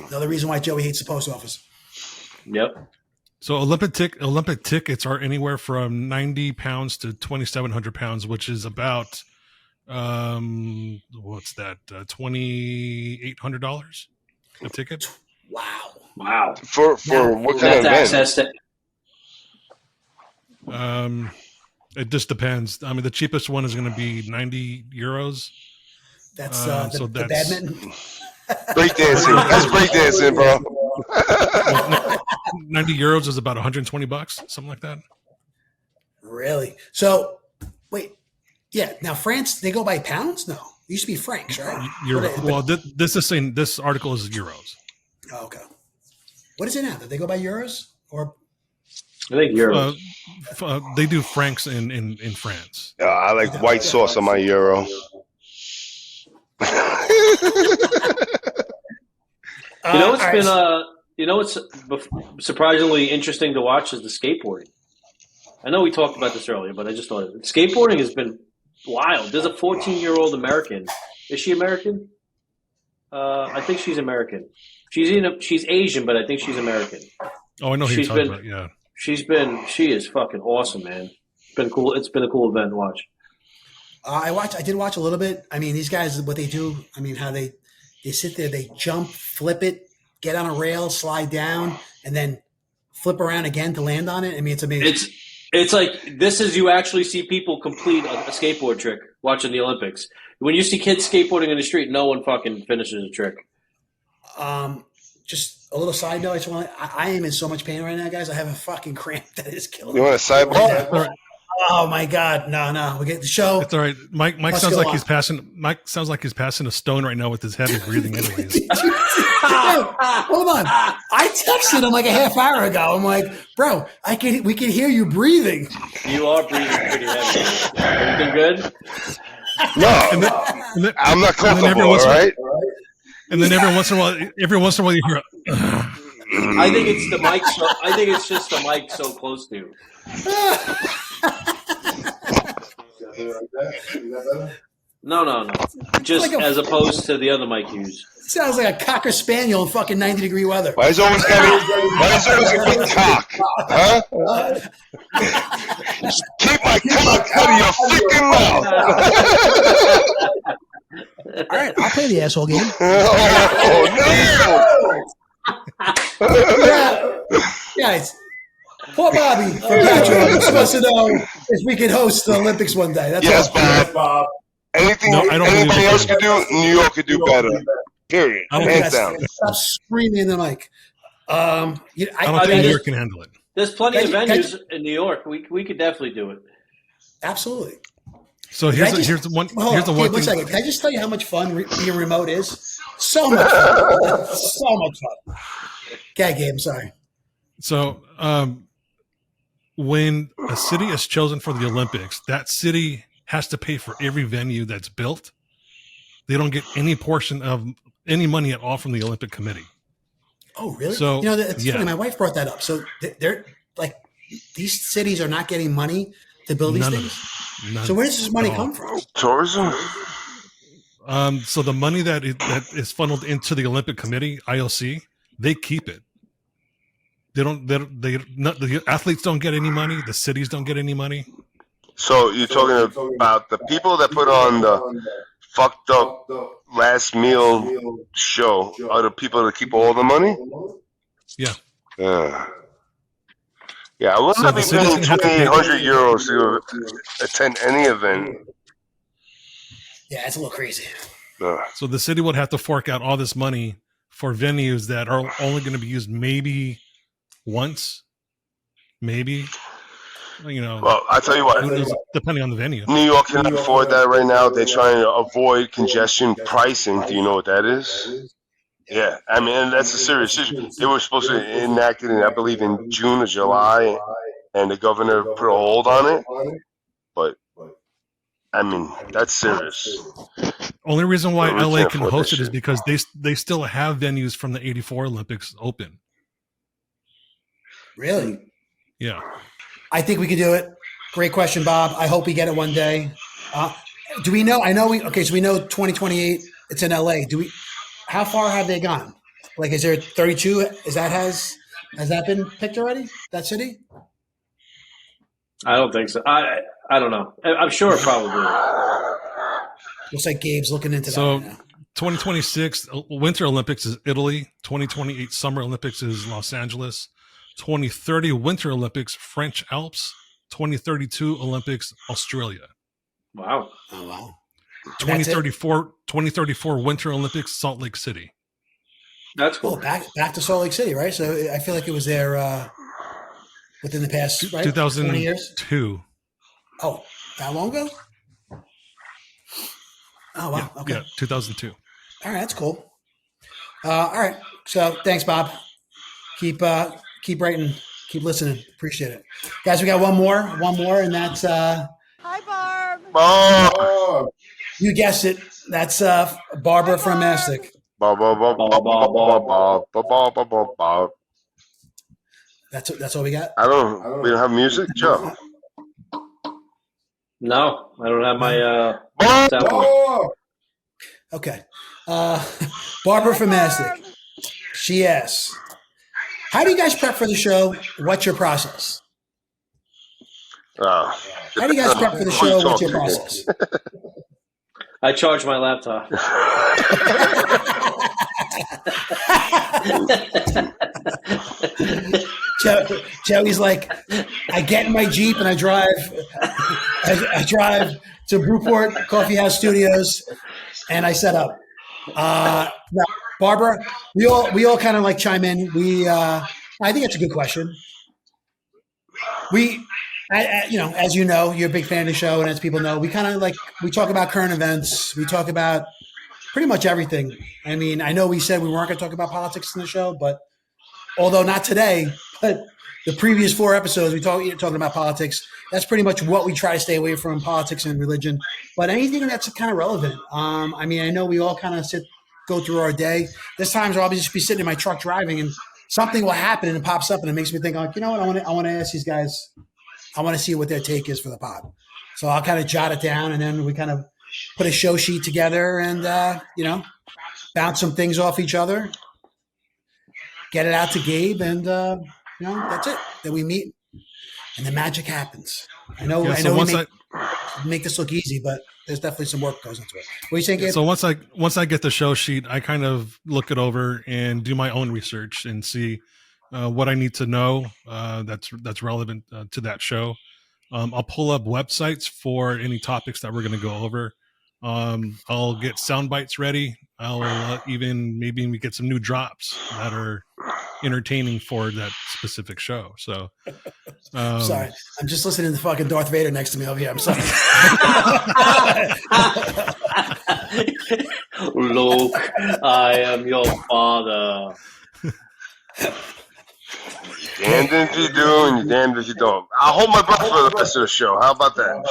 Another reason why Joey hates the post office. Yep. So Olympic tickets are anywhere from 90 pounds to 2,700 pounds, which is about what's that? $2,800 a ticket. Wow. For what kind of event? Access to. It just depends. I mean, the cheapest one is going to be €90. That's the badminton. Breakdancing. That's breakdancing, bro. €90 is about $120, something like that. Really? So, wait. Yeah. Now, France, they go by pounds? No. It used to be francs, right? Well, this article is euros. Oh, okay. What is it now? Do they go by euros? Or I think euros. They do francs in France. I like white sauce on my euro. What's surprisingly interesting to watch is the skateboarding. I know we talked about this earlier, but I just thought skateboarding has been wild. There's a 14-year-old American. Is she American? I think she's American. She's Asian, but I think she's American. Oh, I know who you're talking about. Yeah, she is fucking awesome, man. It's been cool. It's been a cool event to watch. I did watch a little bit. I mean, these guys, what they do. I mean, how they sit there, they jump, flip it, get on a rail, slide down, and then flip around again to land on it. I mean, it's amazing. It's like this is you actually see people complete a skateboard trick watching the Olympics. When you see kids skateboarding in the street, no one fucking finishes a trick. Just a little side note. I am in so much pain right now, guys. I have a fucking cramp that is killing me. You want a sidebar? Oh my God. No. We get the show. It's all right. Mike sounds like he's passing a stone right now with his heavy breathing anyways. Hold on. I texted him like a half hour ago. I'm like, bro, we can hear you breathing. You are breathing pretty heavy. Everything good? No. I'm not comfortable, all right? And then every once in a while you hear I think it's the mic. I think it's just the mic so close to you. No. Just like as opposed to the other mic you use. Sounds like a cocker spaniel in fucking 90-degree weather. Why is always a big cock? Huh? Keep my cock out of your freaking mouth. All right, I'll play the asshole game. No. Guys, poor Bobby from Patreon wants to know if we could host the Olympics one day. That's yes, Bob. Anything anybody else could do, New York could do better. Period. Hands down. Stop screaming in the mic. I don't think New York can handle it. There's plenty of venues in New York. We could definitely do it. Absolutely. So here's the one thing. Second. Can I just tell you how much fun being remote is? So much fun. So much fun. Okay, Gabe, I'm sorry. So when a city is chosen for the Olympics, that city has to pay for every venue that's built. They don't get any portion of any money at all from the Olympic Committee. Oh, really? So, it's funny. My wife brought that up. So they're like, these cities are not getting money to build these things. So where does this money come from? Tourism. So the money that is funneled into the Olympic Committee, IOC, they keep it. The athletes don't get any money. The cities don't get any money. So you're talking about the people that put on the fucked up last meal show are the people that keep all the money? Yeah. Yeah, I would not be paying 2,800 euros to attend any event. Yeah, it's a little crazy. So the city would have to fork out all this money for venues that are only going to be used maybe once, maybe. Well, I tell you what, depending on the venue. New York cannot afford that right now. They're trying to avoid congestion pricing. Do you know what that is? Yeah, I mean, that's a serious issue. They were supposed to enact it, I believe, in June or July, and the governor put a hold on it. But, I mean, that's serious. Only reason why LA can host it is because they still have venues from the '84 Olympics open. Really? Yeah. I think we could do it. Great question, Bob. I hope we get it one day. Do we know? So we know 2028. It's in LA. How far have they gone? Like, is there 32? Has that been picked already? That city? I don't think so. I don't know. I'm sure it probably is. Looks like Gabe's looking into that So right now. 2026 Winter Olympics is Italy. 2028 Summer Olympics is Los Angeles. 2030 Winter Olympics French Alps. 2032 Olympics Australia. Wow. Oh, wow. 2034 Winter Olympics Salt Lake City. That's cool. Oh, back to Salt Lake City, right? So I feel like it was there within the past 20 years. 2002. Oh, that long ago? Oh, wow. Yeah, Okay. yeah, 2002. All right, that's cool. All right. So thanks, Bob. Keep writing, keep listening. Appreciate it. Guys, we got one more, and that's Hi, Barb. Oh. you guessed it. That's Barbara from Mastic. Bob. That's all we got? We don't have music, Joe. No, I don't have my sound. Oh. Okay. Barbara from Mastic. She asks, how do you guys prep for the show? What's your process? How do you guys prep for the show? What's your process? I charge my laptop. Joey's like, I get in my Jeep and I drive to Brewport Coffee House Studios and I set up. Now, Barbara, we all kind of like chime in. I think it's a good question. As you know, you're a big fan of the show, and as people know, we kind of we talk about current events. We talk about pretty much everything. I mean, I know we said we weren't going to talk about politics in the show, but although not today, but the previous 4 episodes, talking about politics. That's pretty much what we try to stay away from, politics and religion. But anything that's kind of relevant. I mean, I know we all kind of go through our day. There's times where I'll just be sitting in my truck driving, and something will happen, and it pops up, and it makes me think, like, you know what? I want to ask these guys. I want to see what their take is for the pod. So I'll kind of jot it down, and then we kind of put a show sheet together, and bounce some things off each other, get it out to Gabe, and that's it. Then we meet, and the magic happens. I know we make this look easy, but there's definitely some work goes into it. What are you saying, Gabe? So once I get the show sheet, I kind of look it over and do my own research and see what I need to know that's relevant to that show. I'll pull up websites for any topics that we're going to go over. I'll get sound bites ready. I'll even maybe we get some new drops that are entertaining for that specific show. So sorry, I'm just listening to fucking Darth Vader next to me over here. I'm sorry. Luke, I am your father. Damned if you do, and you're damned if you don't. I'll hold my breath for the rest of the show. How about that?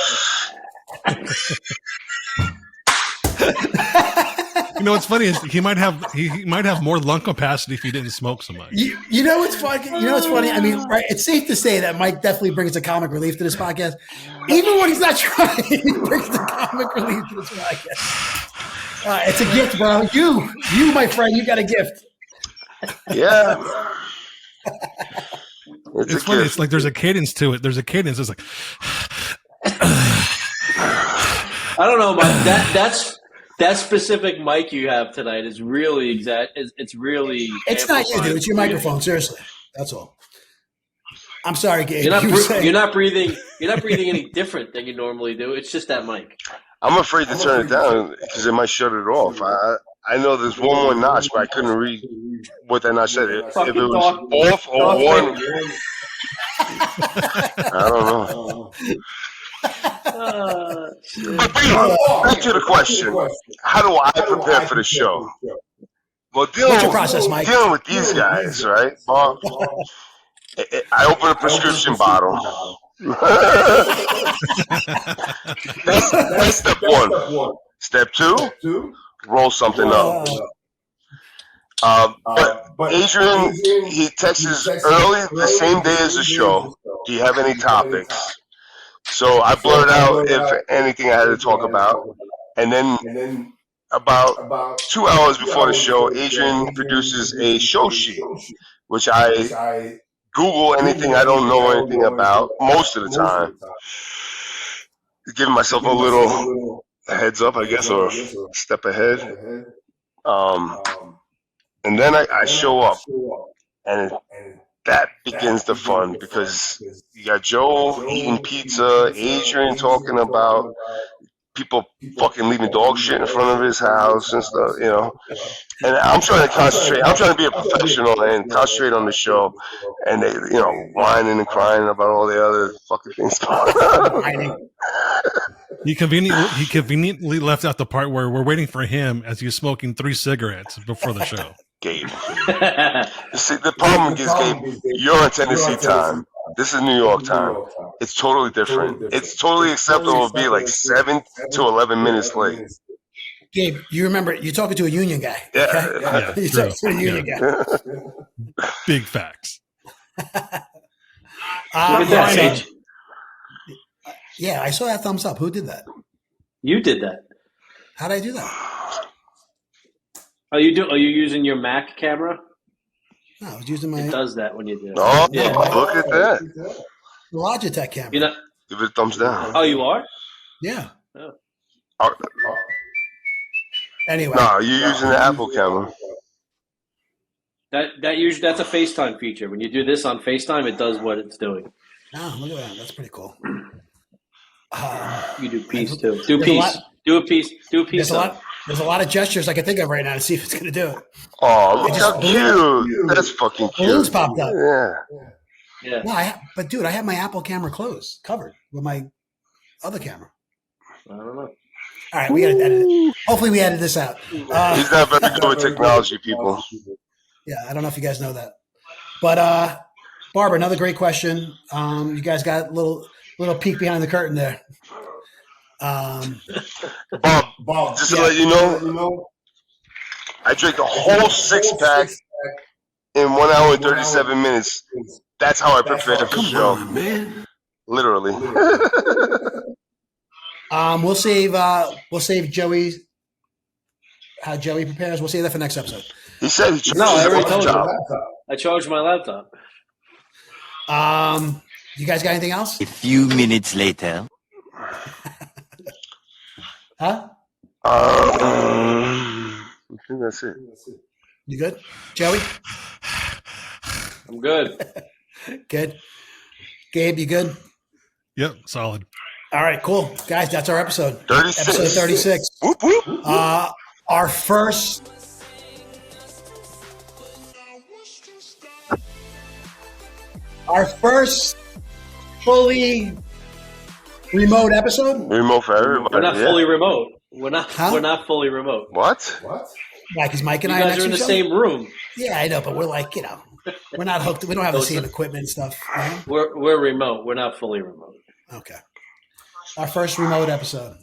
You know what's funny is he might have more lung capacity if he didn't smoke so much. You know what's funny? I mean, right? It's safe to say that Mike definitely brings a comic relief to this podcast. Even when he's not trying, he brings the comic relief to this podcast. It's a gift, bro. You, my friend, you got a gift. Yeah. It's funny. It's like there's a cadence to it. There's a cadence. It's like I don't know, but that specific mic you have tonight is really exact. It's really. It's not you, dude. It's your microphone. Seriously, that's all. I'm sorry, Gabe. You're not breathing. You're not breathing any different than you normally do. It's just that mic. I'm afraid to turn it down because it might shut it off. I know there's one more notch, but I couldn't read what that notch said. If it was off or one, I don't know. Back to the question: how do I prepare for the show? Well, what's your process, Mike? Dealing with these guys, right? Well, I open a prescription bottle. That's step 1. Step 2, roll something up. But Adrian, he texts early the same day as the show. Do you have any topics? So I blurred out if anything I had to talk about. And then about 2 hours before the show, Adrian produces a show sheet, which I Google anything I don't know anything about most of the time. Giving myself a little heads up, I guess, or step ahead. And then I show up, and that begins the fun because you got Joe eating pizza, Adrian talking about people fucking leaving dog shit in front of his house and stuff, you know. And I'm trying to concentrate. I'm trying to be a professional and concentrate on the show. And they, you know, whining and crying about all the other fucking things going on. He conveniently left out the part where we're waiting for him as he's smoking 3 cigarettes before the show. Gabe. See, the problem is, Gabe, you're on Tennessee time. This is New York time. It's totally different. It's totally acceptable to be like 7 to 11 minutes late. Gabe, you remember, you're talking to a union guy. Yeah. Okay? Yeah, You're true. talking to a union guy. Big facts. Look at that, Sage. Yeah, I saw that thumbs up. Who did that? You did that. How did I do that? Are you using your Mac camera? No, I was using my It does that when you do it. Oh, Yeah. look at that. Logitech camera. You're not. Give it a thumbs down. Oh, you are? Yeah. Oh, Anyway. no, you're using the Apple camera. That's a FaceTime feature. When you do this on FaceTime, it does what it's doing. Oh, look at that. That's pretty cool. You do peace too. Do peace. Do a piece. Do a piece. There's a lot of gestures I can think of right now to see if it's going to do it. Oh, look how cute. That's fucking cute. Balloons popped up. Yeah. No, but dude, I have my Apple camera covered with my other camera. I don't know. All right, we got to edit it. Hopefully we edit this out. He's not very good with technology, people. Yeah, I don't know if you guys know that. But, Barbara, another great question. You guys got a little peek behind the curtain there. Bob, just to let you know, I drank a whole 6-pack in 1 hour and 37 minutes. That's how I prepared for the show. Man. Literally. We'll save Joey. How Joey prepares. We'll save that for next episode. He said he No, I already told you. I charged my laptop. You guys got anything else? A few minutes later. Huh? I think that's it. You good, Joey? I'm good. Good. Gabe, you good? Yep, solid. All right, cool. Guys, that's our episode. 36. Episode 36. Whoop, whoop. Our first fully remote episode. Remote for everybody. We're not fully remote. We're not fully remote. What? Like, is Mike and You I guys are in the same room. Yeah, I know, but we're like, we're not hooked. We don't have the same equipment and stuff. Right? We're remote. We're not fully remote. Okay. Our first remote episode.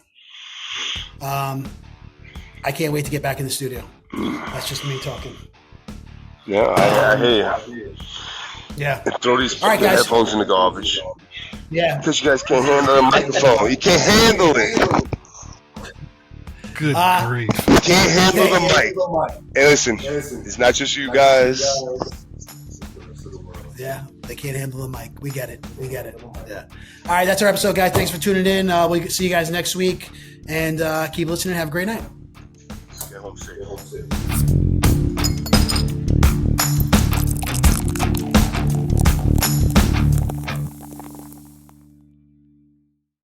I can't wait to get back in the studio. That's just me talking. Yeah, I hear you. Yeah. And throw these All right, guys. headphones in the garbage. Yeah. Because you guys can't handle the microphone. You can't handle it. Good grief. You can't handle the mic. Hey, listen, it's not just you guys. Yeah, they can't handle the mic. We get it. Yeah. All right, that's our episode, guys. Thanks for tuning in. We'll see you guys next week. And keep listening. Have a great night. Stay home safe.